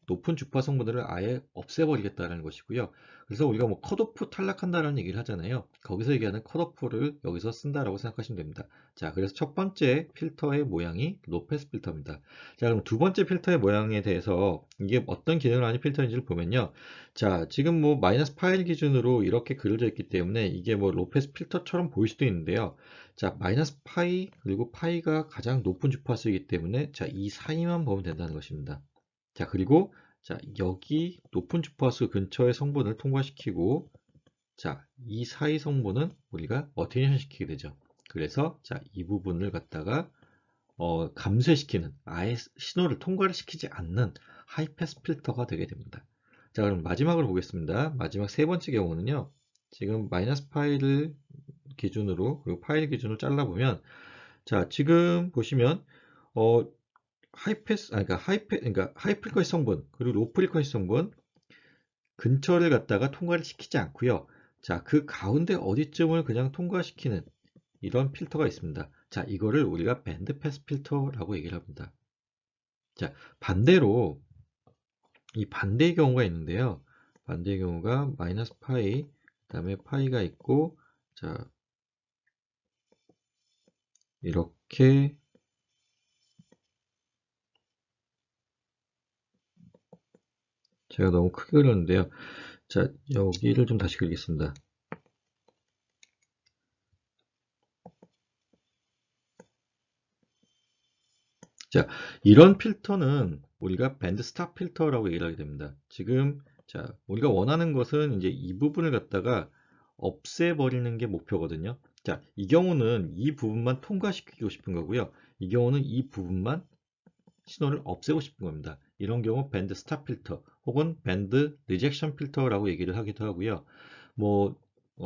높은 주파 성분들을 아예 없애버리겠다는 것이고요. 그래서 우리가 뭐 컷오프 탈락한다라는 얘기를 하잖아요. 거기서 얘기하는 컷오프를 여기서 쓴다라고 생각하시면 됩니다. 자, 그래서 첫 번째 필터의 모양이 로패스 필터입니다. 자, 그럼 두 번째 필터의 모양에 대해서 이게 어떤 기능을 하는 필터인지를 보면요. 자, 지금 뭐 마이너스 파일 기준으로 이렇게 그려져 있기 때문에 이게 뭐 로패스 필터처럼 보일 수도 있는데요. 자, 마이너스 파이 그리고 파이가 가장 높은 주파수이기 때문에 자, 이 사이만 보면 된다는 것입니다. 자, 그리고 자, 여기 높은 주파수 근처의 성분을 통과시키고 자, 이 사이 성분은 우리가 어테뉴에이션 시키게 되죠. 그래서 자, 이 부분을 갖다가 감쇄시키는 아예 신호를 통과를 시키지 않는 하이패스 필터가 되게 됩니다. 자, 그럼 마지막으로 보겠습니다. 마지막 세 번째 경우는요. 지금 마이너스 파이를 기준으로 그리고 파일 기준으로 잘라보면 자, 지금 보시면 하이패스 그러니까 하이프리퀀시 성분 그리고 로프리퀀시 성분 근처를 갖다가 통과를 시키지 않고요. 자, 그 가운데 어디쯤을 그냥 통과시키는 이런 필터가 있습니다. 자, 이거를 우리가 밴드 패스 필터라고 얘기를 합니다. 자, 반대로 이 반대의 경우가 있는데요. 반대의 경우가 마이너스 파이, 그 다음에 파이가 있고, 자, 이렇게 제가 너무 크게 그렸는데요. 자, 여기를 좀 다시 그리겠습니다. 자, 이런 필터는 우리가 밴드 스탑 필터라고 얘기를 하게 됩니다. 지금 자, 우리가 원하는 것은 이제 이 부분을 갖다가 없애버리는 게 목표거든요. 자, 이 경우는 이 부분만 통과시키고 싶은 거고요. 이 경우는 이 부분만 신호를 없애고 싶은 겁니다. 이런 경우 밴드 스탑 필터 혹은 밴드 리젝션 필터라고 얘기를 하기도 하고요. 뭐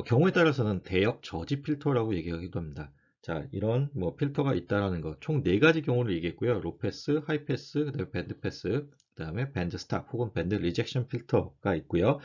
경우에 따라서는 대역 저지 필터라고 얘기하기도 합니다. 자, 이런 뭐 필터가 있다라는 거 총 4가지 경우를 얘기했고요. 로 패스, 하이 패스, 그다음에 밴드 패스, 그다음에 밴드 스탑 혹은 밴드 리젝션 필터가 있고요.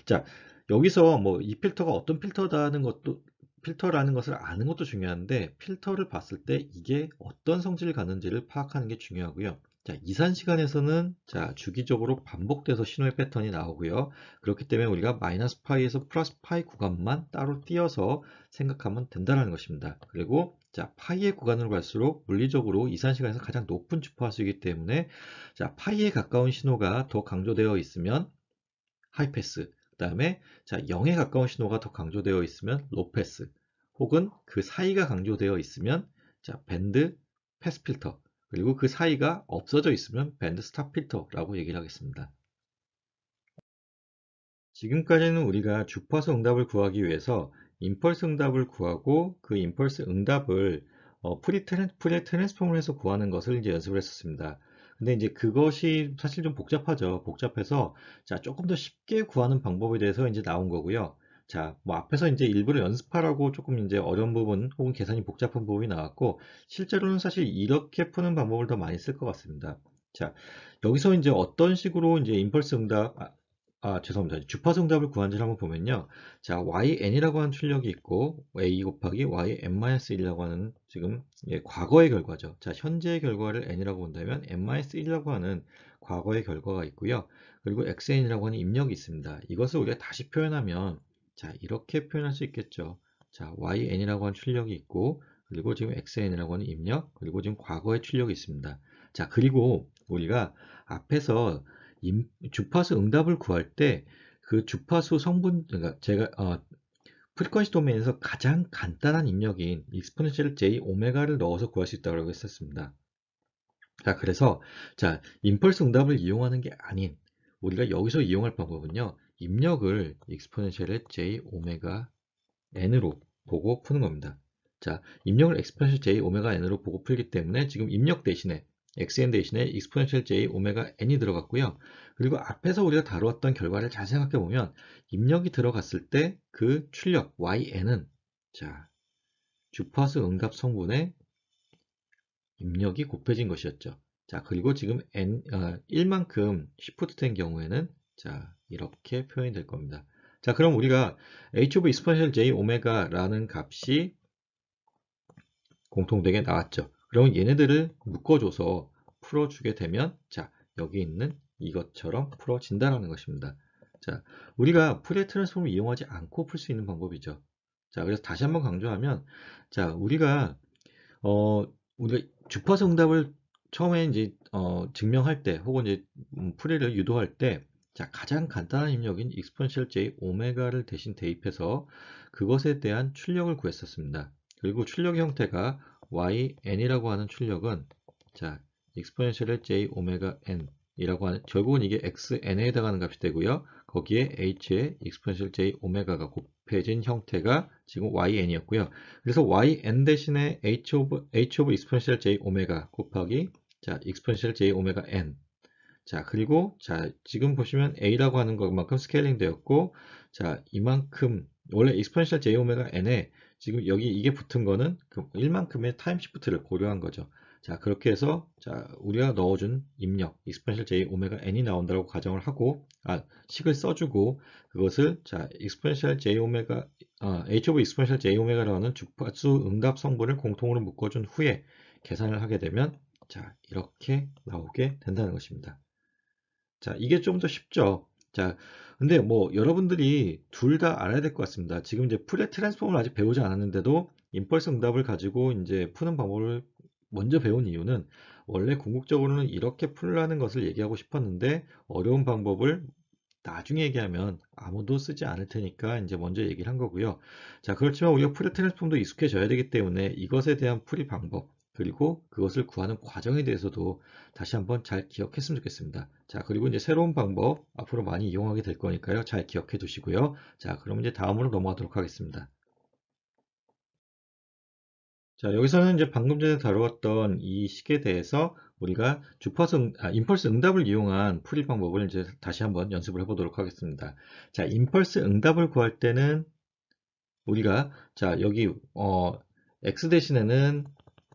자, 여기서 뭐 이 필터가 어떤 필터라는 것도 필터라는 것을 아는 것도 중요한데 필터를 봤을 때 이게 어떤 성질을 갖는지를 파악하는 게 중요하고요. 자, 이산 시간에서는 자, 주기적으로 반복돼서 신호의 패턴이 나오고요. 그렇기 때문에 우리가 마이너스 파이에서 플러스 파이 구간만 따로 띄어서 생각하면 된다는 것입니다. 그리고 자, 파이의 구간으로 갈수록 물리적으로 이산 시간에서 가장 높은 주파수이기 때문에 자, 파이에 가까운 신호가 더 강조되어 있으면 하이패스, 그 다음에 자 0에 가까운 신호가 더 강조되어 있으면 로패스, 혹은 그 사이가 강조되어 있으면 자 밴드 패스 필터, 그리고 그 사이가 없어져 있으면 밴드 스탑 필터라고 얘기를 하겠습니다. 지금까지는 우리가 주파수 응답을 구하기 위해서 임펄스 응답을 구하고 그 임펄스 응답을 푸리에 트랜스폼을 해서 구하는 것을 이제 연습을 했었습니다. 근데 이제 그것이 사실 좀 복잡하죠. 복잡해서 자, 조금 더 쉽게 구하는 방법에 대해서 이제 나온 거고요. 자, 뭐 앞에서 이제 일부러 연습하라고 조금 이제 어려운 부분 혹은 계산이 복잡한 부분이 나왔고 실제로는 사실 이렇게 푸는 방법을 더 많이 쓸 것 같습니다. 자, 여기서 이제 어떤 식으로 이제 임펄스 응답, 죄송합니다. 주파수 응답을 구한지를 한번 보면요. 자,yn이라고 하는 출력이 있고, a 곱하기 yn-1이라고 하는 지금 과거의 결과죠. 자, 현재의 결과를 n이라고 본다면 n-1이라고 하는 과거의 결과가 있고요. 그리고 xn이라고 하는 입력이 있습니다. 이것을 우리가 다시 표현하면, 자, 이렇게 표현할 수 있겠죠. 자, yn이라고 하는 출력이 있고, 그리고 지금 xn이라고 하는 입력, 그리고 지금 과거의 출력이 있습니다. 자, 그리고 우리가 앞에서 주파수 응답을 구할 때 그 주파수 성분, 그러니까 제가 프리퀀시 도메인에서 가장 간단한 입력인 익스포넨셜 j 오메가를 넣어서 구할 수 있다고 했었습니다. 자, 그래서 자, 임펄스 응답을 이용하는 게 아닌 우리가 여기서 이용할 방법은요. 입력을 익스포넨셜 j 오메가 n으로 보고 푸는 겁니다. 자, 입력을 exponential j 오메가 n으로 보고 풀기 때문에 지금 입력 대신에 xn 대신에 exponential j 오메가 n이 들어갔고요. 그리고 앞에서 우리가 다루었던 결과를 잘 생각해 보면 입력이 들어갔을 때 그 출력 yn은 자, 주파수 응답 성분의 입력이 곱해진 것이었죠. 자, 그리고 지금 1만큼 시프트 된 경우에는 자, 이렇게 표현이 될 겁니다. 자, 그럼 우리가 h of exponential j 오메가라는 값이 공통되게 나왔죠. 그러면 얘네들을 묶어줘서 풀어주게 되면 자, 여기 있는 이것처럼 풀어진다는 것입니다. 자, 우리가 푸리에 트랜스폼을 이용하지 않고 풀 수 있는 방법이죠. 자, 그래서 다시 한번 강조하면 자, 우리가 주파수 응답을 처음에 이제 증명할 때 혹은 이제 풀이를 유도할 때 자, 가장 간단한 입력인 exponential j 오메가를 대신 대입해서 그것에 대한 출력을 구했었습니다. 그리고 출력 형태가 yn이라고 하는 출력은 자, exponential j 오메가 n 이라고 하는 결국은 이게 xn에 해당하는 값이 되고요. 거기에 h의 exponential j 오메가가 곱해진 형태가 지금 yn이었고요. 그래서 yn 대신에 h of exponential j 오메가 곱하기 자, exponential j 오메가 n. 자, 그리고 자, 지금 보시면 a라고 하는 것만큼 스케일링 되었고 자, 이만큼 원래 exponential j 오메가 n에 지금 여기 이게 붙은 거는 그 1만큼의 타임 시프트를 고려한 거죠. 자, 그렇게 해서 자, 우리가 넣어준 입력 exponential j 오메가 n이 나온다고 가정을 하고 식을 써주고 그것을 자, exponential j 오메가 h of exponential j 오메가라는 주파수 응답 성분을 공통으로 묶어준 후에 계산을 하게 되면 자, 이렇게 나오게 된다는 것입니다. 자, 이게 좀 더 쉽죠. 자, 근데 뭐 여러분들이 둘 다 알아야 될 것 같습니다. 지금 이제 푸레 트랜스폼을 아직 배우지 않았는데도 임펄스 응답을 가지고 이제 푸는 방법을 먼저 배운 이유는 원래 궁극적으로는 이렇게 풀라는 것을 얘기하고 싶었는데 어려운 방법을 나중에 얘기하면 아무도 쓰지 않을 테니까 이제 먼저 얘기를 한 거고요. 자, 그렇지만 우리가 푸리 트랜스폼도 익숙해져야 되기 때문에 이것에 대한 풀이 방법, 그리고 그것을 구하는 과정에 대해서도 다시 한번 잘 기억했으면 좋겠습니다. 자, 그리고 이제 새로운 방법 앞으로 많이 이용하게 될 거니까요. 잘 기억해 두시고요. 자, 그럼 이제 다음으로 넘어가도록 하겠습니다. 자, 여기서는 이제 방금 전에 다루었던 이 식에 대해서 우리가 임펄스 응답을 이용한 풀이 방법을 이제 다시 한번 연습을 해보도록 하겠습니다. 자, 임펄스 응답을 구할 때는 우리가 자, 여기 x 대신에는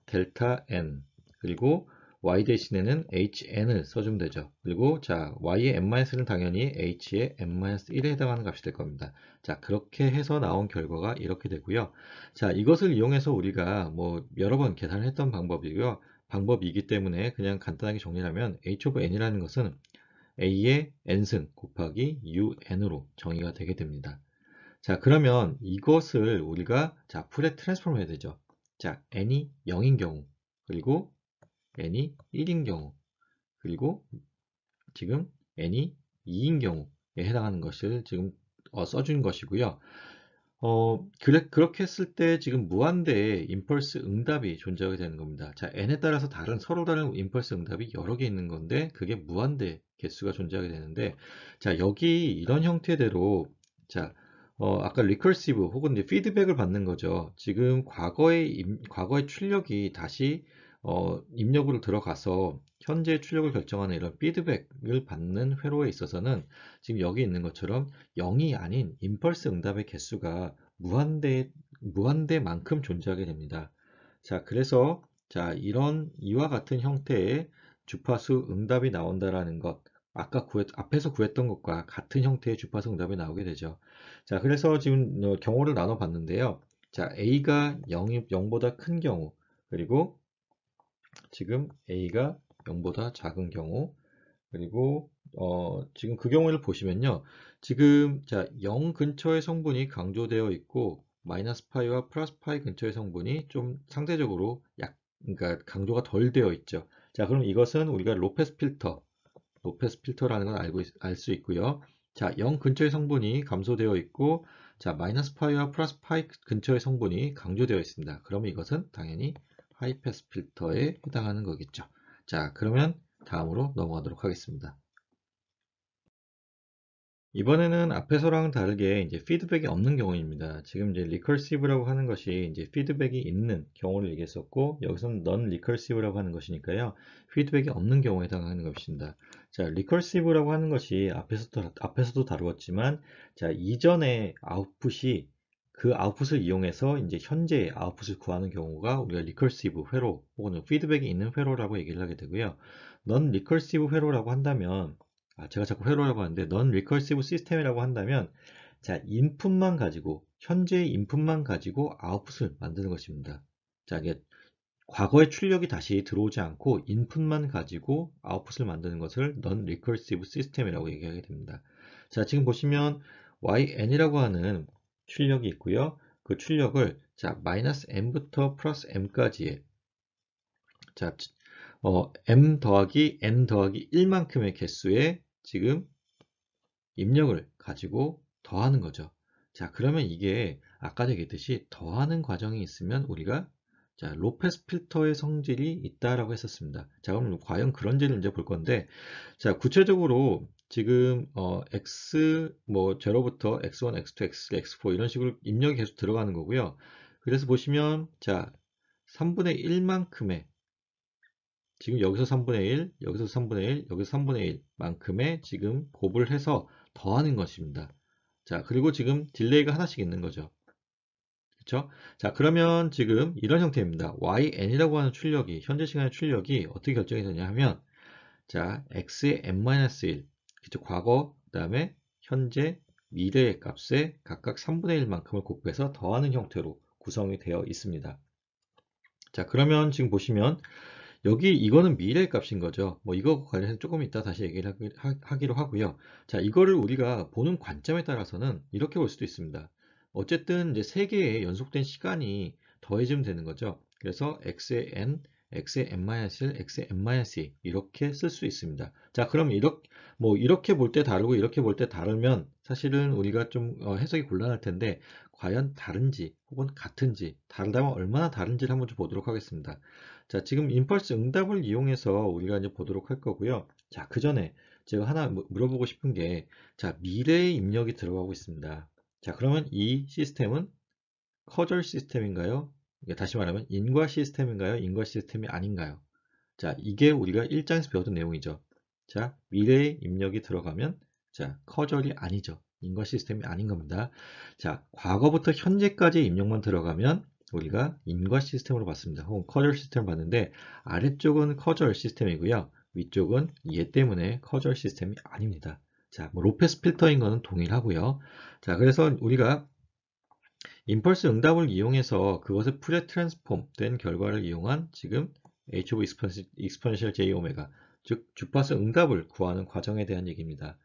델타 n 그리고 y 대신에는 hn을 써주면 되죠. 그리고 자, y의 n-는 당연히 h의 n-1에 해당하는 값이 될 겁니다. 자, 그렇게 해서 나온 결과가 이렇게 되고요. 자, 이것을 이용해서 우리가 뭐 여러 번 계산을 했던 방법이고요. 방법이기 때문에 그냥 간단하게 정리하면 h of n이라는 것은 a의 n승 곱하기 un으로 정의가 되게 됩니다. 자, 그러면 이것을 우리가 자, 풀에 트랜스폼 해야 되죠. 자, n이 0인 경우, 그리고 n이 1인 경우, 그리고 지금 n이 2인 경우에 해당하는 것을 지금 써준 것이고요. 그렇게 했을 때 지금 무한대의 임펄스 응답이 존재하게 되는 겁니다. 자, n에 따라서 서로 다른 임펄스 응답이 여러 개 있는 건데, 그게 무한대 개수가 존재하게 되는데, 자, 여기 이런 형태대로, 자, 아까 리커시브 혹은 이제 피드백을 받는 거죠. 지금 과거의 출력이 다시 입력으로 들어가서 현재 출력을 결정하는 이런 피드백을 받는 회로에 있어서는 지금 여기 있는 것처럼 0이 아닌 임펄스 응답의 개수가 무한대만큼 존재하게 됩니다. 자, 그래서 자, 이와 같은 형태의 주파수 응답이 나온다라는 것, 앞에서 구했던 것과 같은 형태의 주파수 응답이 나오게 되죠. 자, 그래서 지금 경우를 나눠 봤는데요. 자, A가 0보다 큰 경우, 그리고 지금 A가 0보다 작은 경우, 그리고 지금 그 경우를 보시면요. 지금 자, 0 근처의 성분이 강조되어 있고 마이너스 파이와 플러스 파이 근처의 성분이 좀 상대적으로 그러니까 강조가 덜 되어 있죠. 자, 그럼 이것은 우리가 로페스 필터라는 걸 알 수 있고요. 자, 0 근처의 성분이 감소되어 있고 자, 마이너스 파이와 플러스 파이 근처의 성분이 강조되어 있습니다. 그러면 이것은 당연히 하이패스 필터에 해당하는 거겠죠. 자, 그러면 다음으로 넘어가도록 하겠습니다. 이번에는 앞에서랑 다르게 이제 피드백이 없는 경우입니다. 지금 이제 리커시브라고 하는 것이 이제 피드백이 있는 경우를 얘기했었고 여기서는 넌 리커시브라고 하는 것이니까요. 피드백이 없는 경우에 해당하는 것입니다. 자, 리커시브라고 하는 것이 앞에서도 다루었지만 자, 이전의 아웃풋이 그 아웃풋을 이용해서 이제 현재의 아웃풋을 구하는 경우가 우리가 리커시브 회로 혹은 피드백이 있는 회로라고 얘기를 하게 되고요. 넌 리커시브 회로라고 한다면 제가 자꾸 회로라고 하는데 넌 리커시브 시스템이라고 한다면 자, 현재의 인풋만 가지고 아웃풋을 만드는 것입니다. 자, 이게 과거의 출력이 다시 들어오지 않고 인풋만 가지고 아웃풋을 만드는 것을 넌 리커시브 시스템이라고 얘기하게 됩니다. 자, 지금 보시면yn이라고 하는 출력이 있고요. 그 출력을 자, 마이너스 m부터 플러스 m까지의 자, m 더하기 n 더하기 1만큼의 개수의 지금 입력을 가지고 더하는 거죠. 자, 그러면 이게 아까 얘기했듯이 더하는 과정이 있으면 우리가 자, 로페스 필터의 성질이 있다라고 했었습니다. 자, 그럼 과연 그런지를 이제 볼 건데, 자, 구체적으로 지금 x 뭐 0부터 x1, x2, x3, x4 이런 식으로 입력이 계속 들어가는 거고요. 그래서 보시면 자, 3분의 1만큼의 지금 여기서 3분의 1, 여기서 3분의 1, 여기서 3분의 1만큼의 지금 곱을 해서 더하는 것입니다. 자, 그리고 지금 딜레이가 하나씩 있는 거죠. 그쵸? 자, 그러면 지금 이런 형태입니다.yn이라고 하는 출력이, 현재 시간의 출력이 어떻게 결정이 되냐 하면, 자, x의 n-1, 그쵸? 과거, 그 다음에 현재, 미래의 값에 각각 3분의 1만큼을 곱해서 더하는 형태로 구성이 되어 있습니다. 자, 그러면 지금 보시면, 여기 이거는 미래의 값인 거죠. 뭐 이거 관련해서 조금 이따 다시 얘기를 하기로 하고요. 자, 이거를 우리가 보는 관점에 따라서는 이렇게 볼 수도 있습니다. 어쨌든 이제 세 개의 연속된 시간이 더해지면 되는 거죠. 그래서 x의 n, x의 n-1, x의 n-2 이렇게 쓸 수 있습니다. 자, 그럼 이렇게 볼 때 다르고 이렇게 볼 때 다르면 사실은 우리가 좀 해석이 곤란할 텐데 과연 다른지 혹은 같은지 다르다면 얼마나 다른지를 한번 좀 보도록 하겠습니다. 자, 지금 임펄스 응답을 이용해서 우리가 이제 보도록 할 거고요. 자, 그 전에 제가 하나 물어보고 싶은 게, 자, 미래의 입력이 들어가고 있습니다. 자, 그러면 이 시스템은 커절 시스템인가요? 다시 말하면 인과 시스템인가요? 인과 시스템이 아닌가요? 자, 이게 우리가 1장에서 배웠던 내용이죠. 자, 미래의 입력이 들어가면, 자, 커절이 아니죠. 인과 시스템이 아닌 겁니다. 자, 과거부터 현재까지 입력만 들어가면 우리가 인과 시스템으로 봤습니다. 혹은 커절 시스템을 봤는데, 아래쪽은 커절 시스템이고요. 위쪽은 얘 때문에 커절 시스템이 아닙니다. 자, 뭐 로페스 필터인 거는 동일하고요. 자, 그래서 우리가 임펄스 응답을 이용해서 그것을 프레 트랜스폼 된 결과를 이용한 지금 h of exponential j 오메가, 즉 주파수 응답을 구하는 과정에 대한 얘기입니다.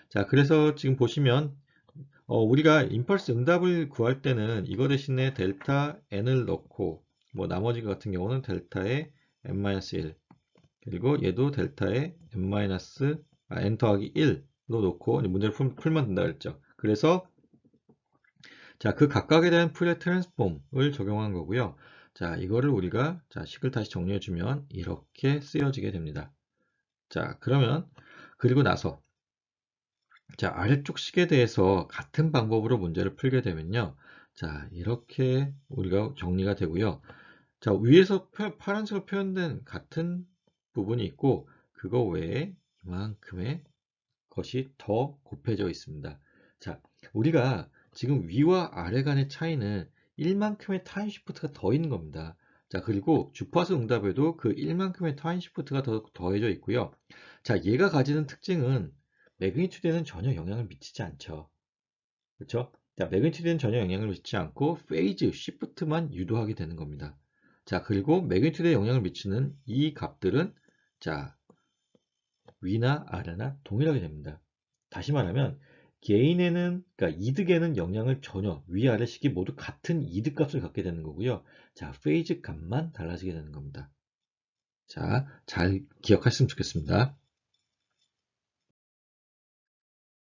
자, 그래서 지금 보시면 우리가 임펄스 응답을 구할 때는 이거 대신에 델타 n을 넣고, 뭐 나머지 같은 경우는 델타의 n-1 그리고 얘도 델타의 n 더하기 1로 놓고 문제를 풀면 된다 그랬죠. 그래서 자, 그 각각에 대한 프레 트랜스폼을 적용한 거고요. 자, 이거를 우리가 식을 다시 정리해주면 이렇게 쓰여지게 됩니다. 자, 그러면 그리고 나서 자, 아래쪽 식에 대해서 같은 방법으로 문제를 풀게 되면요. 자, 이렇게 우리가 정리가 되고요. 자, 위에서 파란색으로 표현된 같은 부분이 있고 그거 외에 이만큼의 것이 더 곱해져 있습니다. 자, 우리가 지금 위와 아래 간의 차이는 1만큼의 타임 시프트가 더 있는 겁니다. 자, 그리고 주파수 응답에도 그 1만큼의 타임 시프트가 더 더해져 있고요. 자, 얘가 가지는 특징은 매그니튜드에는 전혀 영향을 미치지 않죠. 그렇죠? 자, 매그니튜드에는 전혀 영향을 미치지 않고 페이즈, 시프트만 유도하게 되는 겁니다. 자, 그리고 매그니튜드에 영향을 미치는 이 값들은 자, 위나 아래나 동일하게 됩니다. 다시 말하면 개인에는, 그러니까 이득에는 영향을 전혀, 위아래식이 모두 같은 이득 값을 갖게 되는 거고요. 자, 페이즈 값만 달라지게 되는 겁니다. 자, 잘 기억하셨으면 좋겠습니다.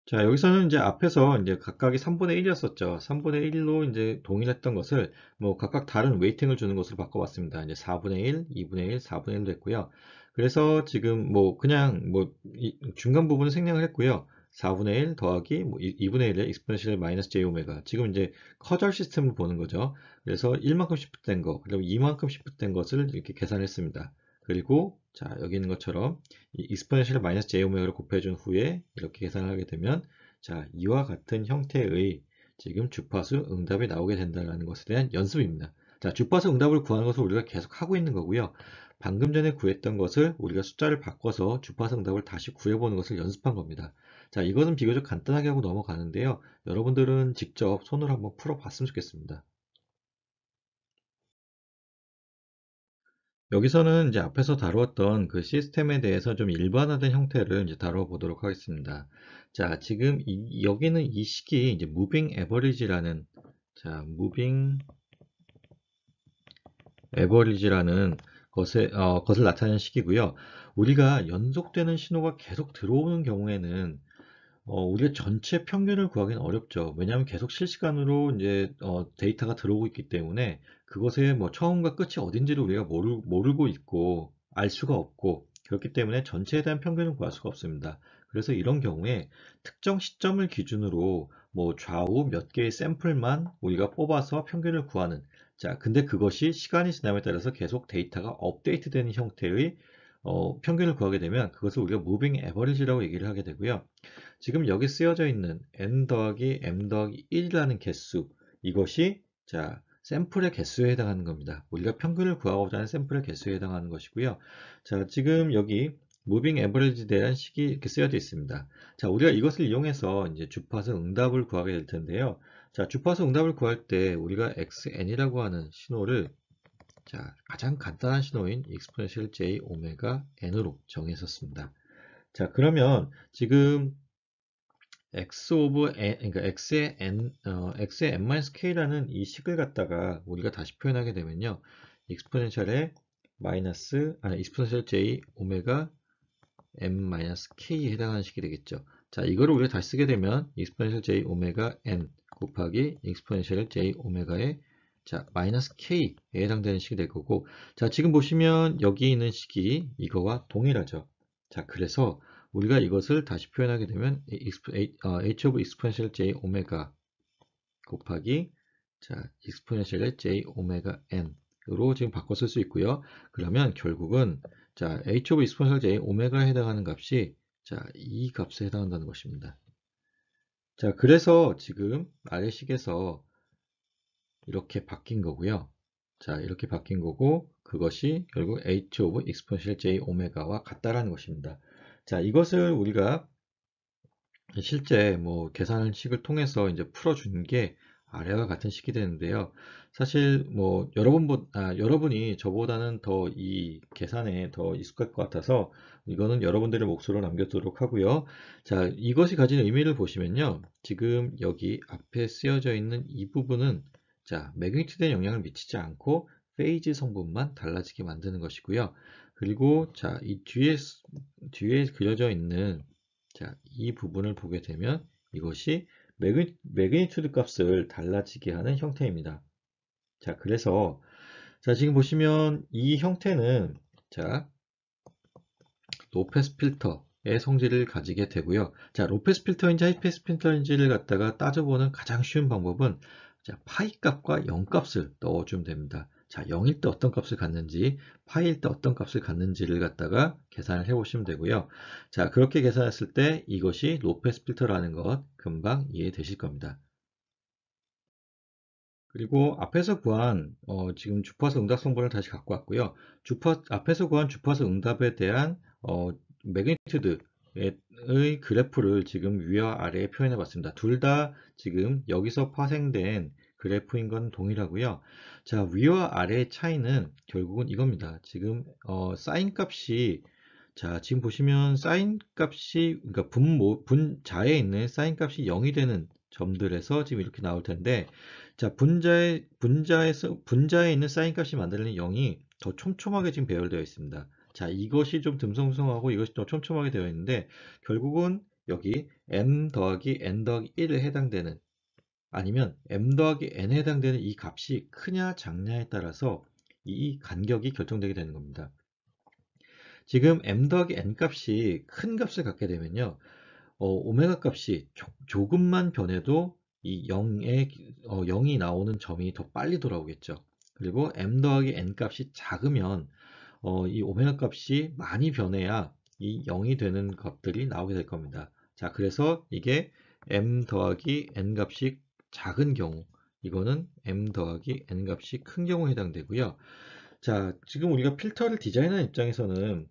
자, 여기서는 이제 앞에서 이제 각각이 3분의 1이었었죠. 3분의 1로 이제 동일했던 것을 뭐 각각 다른 웨이팅을 주는 것으로 바꿔봤습니다. 이제 4분의 1, 2분의 1, 4분의 1도 했고요. 그래서 지금 뭐 그냥 뭐 중간 부분은 생략을 했고요. 4분의 1 더하기 뭐 2분의 1의 익스포넨셜 마이너스 j 오메가. 지금 이제 커절 시스템을 보는 거죠. 그래서 1만큼 시프트된 거, 그리고 2만큼 시프트된 것을 이렇게 계산했습니다. 그리고 자, 여기 있는 것처럼 이 익스포넨셜 마이너스 j 오메가를 곱해준 후에 이렇게 계산을 하게 되면 자, 이와 같은 형태의 지금 주파수 응답이 나오게 된다는 것에 대한 연습입니다. 자, 주파수 응답을 구하는 것을 우리가 계속 하고 있는 거고요. 방금 전에 구했던 것을 우리가 숫자를 바꿔서 주파수 응답을 다시 구해보는 것을 연습한 겁니다. 자, 이거는 비교적 간단하게 하고 넘어가는데요. 여러분들은 직접 손으로 한번 풀어봤으면 좋겠습니다. 여기서는 이제 앞에서 다루었던 그 시스템에 대해서 좀 일반화된 형태를 이제 다뤄보도록 하겠습니다. 자, 지금 여기는 이 식이 이제 Moving Average라는, 자, Moving Average라는 것을 나타내는 식이고요. 우리가 연속되는 신호가 계속 들어오는 경우에는 우리가 전체 평균을 구하기는 어렵죠. 왜냐하면 계속 실시간으로 이제 데이터가 들어오고 있기 때문에 그것의 뭐 처음과 끝이 어딘지를 우리가 모르고 있고 알 수가 없고 그렇기 때문에 전체에 대한 평균을 구할 수가 없습니다. 그래서 이런 경우에 특정 시점을 기준으로 뭐 좌우 몇 개의 샘플만 우리가 뽑아서 평균을 구하는, 자, 근데 그것이 시간이 지남에 따라서 계속 데이터가 업데이트 되는 형태의 평균을 구하게 되면 그것을 우리가 무빙 에버리지라고 얘기를 하게 되고요. 지금 여기 쓰여져 있는 n 더하기 m 더하기 1이라는 개수, 이것이 자 샘플의 개수에 해당하는 겁니다. 우리가 평균을 구하고자 하는 샘플의 개수에 해당하는 것이고요. 자, 지금 여기 무빙 에버리지에 대한 식이 이렇게 쓰여져 있습니다. 자, 우리가 이것을 이용해서 이제 주파수 응답을 구하게 될 텐데요. 자, 주파수 응답을 구할 때 우리가 xn이라고 하는 신호를 자, 가장 간단한 신호인 exponential j 오메가 n으로 정했었습니다. 자, 그러면 지금 x 오브 n, 그러니까 x의 n, x의 n-k라는 이 식을 갖다가 우리가 다시 표현하게 되면요. exponential의 exponential j 오메가 n-k에 해당하는 식이 되겠죠. 자, 이거를 우리가 다시 쓰게 되면 exponential j 오메가 n 곱하기 exponential j 오메가의 자, 마이너스 k에 해당되는 식이 될 거고, 자, 지금 보시면 여기 있는 식이 이거와 동일하죠. 자, 그래서 우리가 이것을 다시 표현하게 되면 h of exponential j 오메가 곱하기 자, exponential j 오메가 n으로 지금 바꿔 쓸 수 있고요. 그러면 결국은 자, h of exponential j 오메가에 해당하는 값이 자, 이 값에 해당한다는 것입니다. 자, 그래서 지금 아래식에서 이렇게 바뀐 거고요. 자, 이렇게 바뀐 거고 그것이 결국 h of exponential j 오메가와 같다라는 것입니다. 자, 이것을 우리가 실제 뭐 계산식을 통해서 이제 풀어준 게 아래와 같은 식이 되는데요. 사실 뭐 여러분이 저보다는 더 이 계산에 더 익숙할 것 같아서 이거는 여러분들의 몫으로 남겨두도록 하고요. 자, 이것이 가진 의미를 보시면요. 지금 여기 앞에 쓰여져 있는 이 부분은 자, 매그니튜드에 영향을 미치지 않고 페이즈 성분만 달라지게 만드는 것이고요. 그리고 자, 이 뒤에 그려져 있는 자, 이 부분을 보게 되면 이것이 매그니튜드 값을 달라지게 하는 형태입니다. 자, 그래서 자, 지금 보시면 이 형태는 자, 로페스 필터의 성질을 가지게 되고요. 자, 로페스 필터인지 하이패스 필터인지를 갖다가 따져보는 가장 쉬운 방법은 자, 파이 값과 0 값을 넣어주면 됩니다. 자, 0일 때 어떤 값을 갖는지, 파이일 때 어떤 값을 갖는지를 갖다가 계산을 해보시면 되고요. 자, 그렇게 계산했을 때 이것이 로페스 필터라는 것 금방 이해되실 겁니다. 그리고 앞에서 구한 지금 주파수 응답 성분을 다시 갖고 왔고요. 앞에서 구한 주파수 응답에 대한 매그니튜드의 그래프를 지금 위와 아래에 표현해 봤습니다. 둘 다 지금 여기서 파생된 그래프인 건 동일하고요. 자, 위와 아래의 차이는 결국은 이겁니다. 지금 사인 값이 자, 지금 보시면 사인 값이 그러니까 분자에 있는 사인 값이 0이 되는 점들에서 지금 이렇게 나올 텐데 자, 분자에 있는 사인 값이 만들어낸 0이 더 촘촘하게 지금 배열되어 있습니다. 자, 이것이 좀 듬성듬성하고 이것이 더 촘촘하게 되어 있는데 결국은 여기 m 더하기 n 더하기 1에 해당되는 아니면 m 더하기 n에 해당되는 이 값이 크냐 작냐에 따라서 이 간격이 결정되게 되는 겁니다. 지금 m 더하기 n 값이 큰 값을 갖게 되면요. 오메가 값이 조금만 변해도 이 0이 나오는 점이 더 빨리 돌아오겠죠. 그리고 m 더하기 n 값이 작으면 이 오메가 값이 많이 변해야 이 0이 되는 값들이 나오게 될 겁니다. 자, 그래서 이게 m 더하기 n 값이 작은 경우 이거는 m 더하기 n 값이 큰 경우에 해당되고요. 자, 지금 우리가 필터를 디자인하는 입장에서는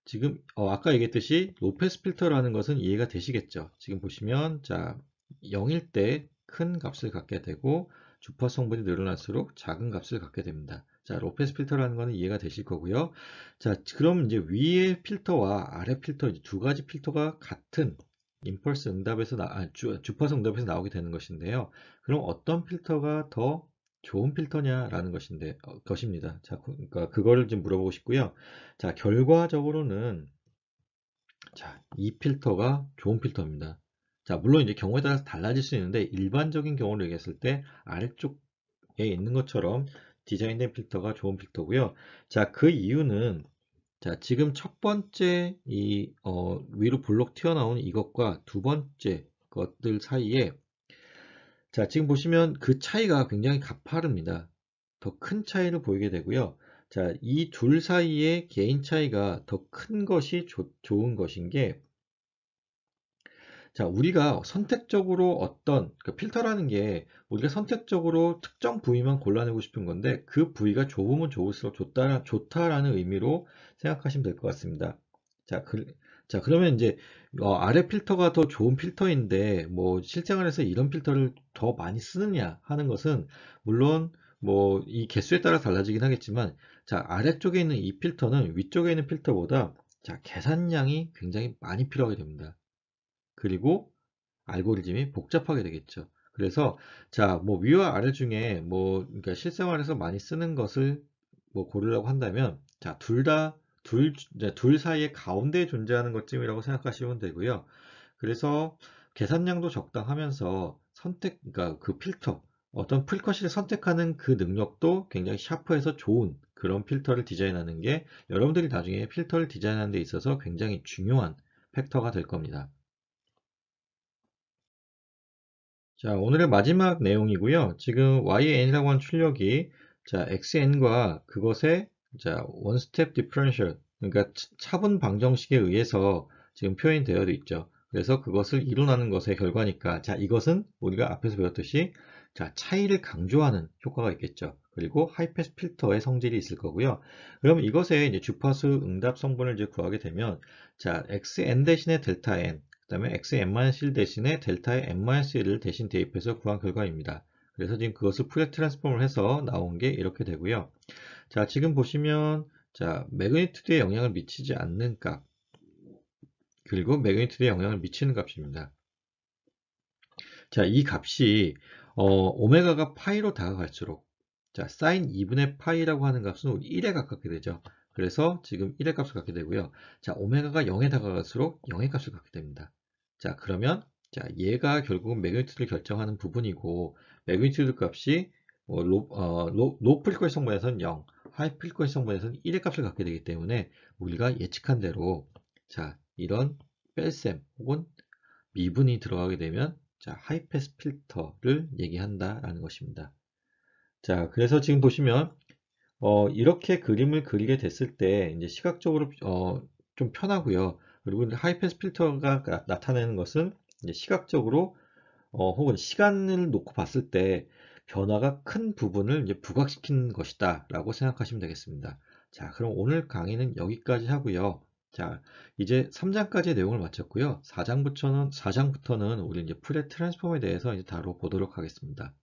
지금 아까 얘기했듯이 로페스 필터라는 것은 이해가 되시겠죠? 지금 보시면 자 0일 때 큰 값을 갖게 되고 주파수 성분이 늘어날수록 작은 값을 갖게 됩니다. 자, 로페스 필터라는 것은 이해가 되실 거고요. 자, 그럼 이제 위의 필터와 아래 필터 두 가지 필터가 같은 임펄스 응답에서 주파수 응답에서 나오게 되는 것인데요. 그럼 어떤 필터가 더 좋은 필터냐라는 것입니다. 자, 그러니까 그거를 좀 물어보고 싶고요. 자, 결과적으로는 자, 이 필터가 좋은 필터입니다. 자, 물론 이제 경우에 따라서 달라질 수 있는데 일반적인 경우를 얘기했을 때 아래쪽에 있는 것처럼 디자인된 필터가 좋은 필터고요. 자, 그 이유는 자, 지금 첫 번째 위로 볼록 튀어나온 이것과 두 번째 것들 사이에 자, 지금 보시면 그 차이가 굉장히 가파릅니다. 더 큰 차이를 보이게 되고요. 자, 이 둘 사이의 개인 차이가 더 큰 것이 좋은 것인 게, 자, 우리가 선택적으로 어떤 그 필터라는 게 우리가 선택적으로 특정 부위만 골라내고 싶은 건데 그 부위가 좁으면 좁을수록 좋다라는 의미로 생각하시면 될 것 같습니다. 자, 자, 그러면 이제 아래 필터가 더 좋은 필터인데 뭐 실생활에서 이런 필터를 더 많이 쓰느냐 하는 것은 물론 뭐 이 개수에 따라 달라지긴 하겠지만 자, 아래쪽에 있는 이 필터는 위쪽에 있는 필터보다 자, 계산량이 굉장히 많이 필요하게 됩니다. 그리고 알고리즘이 복잡하게 되겠죠. 그래서 자, 뭐 위와 아래 중에 뭐 그러니까 실생활에서 많이 쓰는 것을 뭐 고르려고 한다면 자, 둘 사이의 가운데에 존재하는 것쯤이라고 생각하시면 되고요. 그래서 계산량도 적당하면서 그러니까 그 필터, 어떤 풀컷을 선택하는 그 능력도 굉장히 샤프해서 좋은 그런 필터를 디자인하는 게 여러분들이 나중에 필터를 디자인하는 데 있어서 굉장히 중요한 팩터가 될 겁니다. 자, 오늘의 마지막 내용이고요. 지금 YN이라고 하는 출력이 자, XN과 그것의 자, 원스텝 디퍼런셜, 그러니까 차분 방정식에 의해서 지금 표현되어 있죠. 그래서 그것을 이론하는 것의 결과니까 자, 이것은 우리가 앞에서 배웠듯이 자, 차이를 강조하는 효과가 있겠죠. 그리고 하이패스 필터의 성질이 있을 거고요. 그럼 이것의 이제 주파수 응답 성분을 이제 구하게 되면 자, XN 대신에 델타 N 그 다음에 xn-1 대신에 델타의 n-1을 대신 대입해서 구한 결과입니다. 그래서 지금 그것을 푸리어 트랜스폼을 해서 나온 게 이렇게 되고요. 자, 지금 보시면 자, 매그니튜드에 영향을 미치지 않는 값 그리고 매그니튜드에 영향을 미치는 값입니다. 자, 이 값이 오메가가 파이로 다가갈수록 자, 사인 2분의 파이라고 하는 값은 우리 1에 가깝게 되죠. 그래서 지금 1의 값을 갖게 되고요. 자, 오메가가 0에 다가갈수록 0의 값을 갖게 됩니다. 자, 그러면 자, 얘가 결국은 매그니튜드를 결정하는 부분이고 매그니튜드 값이 로 프리퀀시 성분에서는 0, 하이 프리퀀시 성분에서는 1의 값을 갖게 되기 때문에 우리가 예측한 대로 자, 이런 뺄셈 혹은 미분이 들어가게 되면 자, 하이패스 필터를 얘기한다라는 것입니다. 자, 그래서 지금 보시면 이렇게 그림을 그리게 됐을 때 이제 시각적으로 좀 편하고요. 그리고 이제 하이패스 필터가 나타내는 것은 이제 시각적으로 혹은 시간을 놓고 봤을 때 변화가 큰 부분을 이제 부각시키는 것이다라고 생각하시면 되겠습니다. 자, 그럼 오늘 강의는 여기까지 하고요. 자, 이제 3장까지의 내용을 마쳤고요. 4장부터는 우리 이제 프레 트랜스폼에 대해서 이제 다뤄보도록 하겠습니다.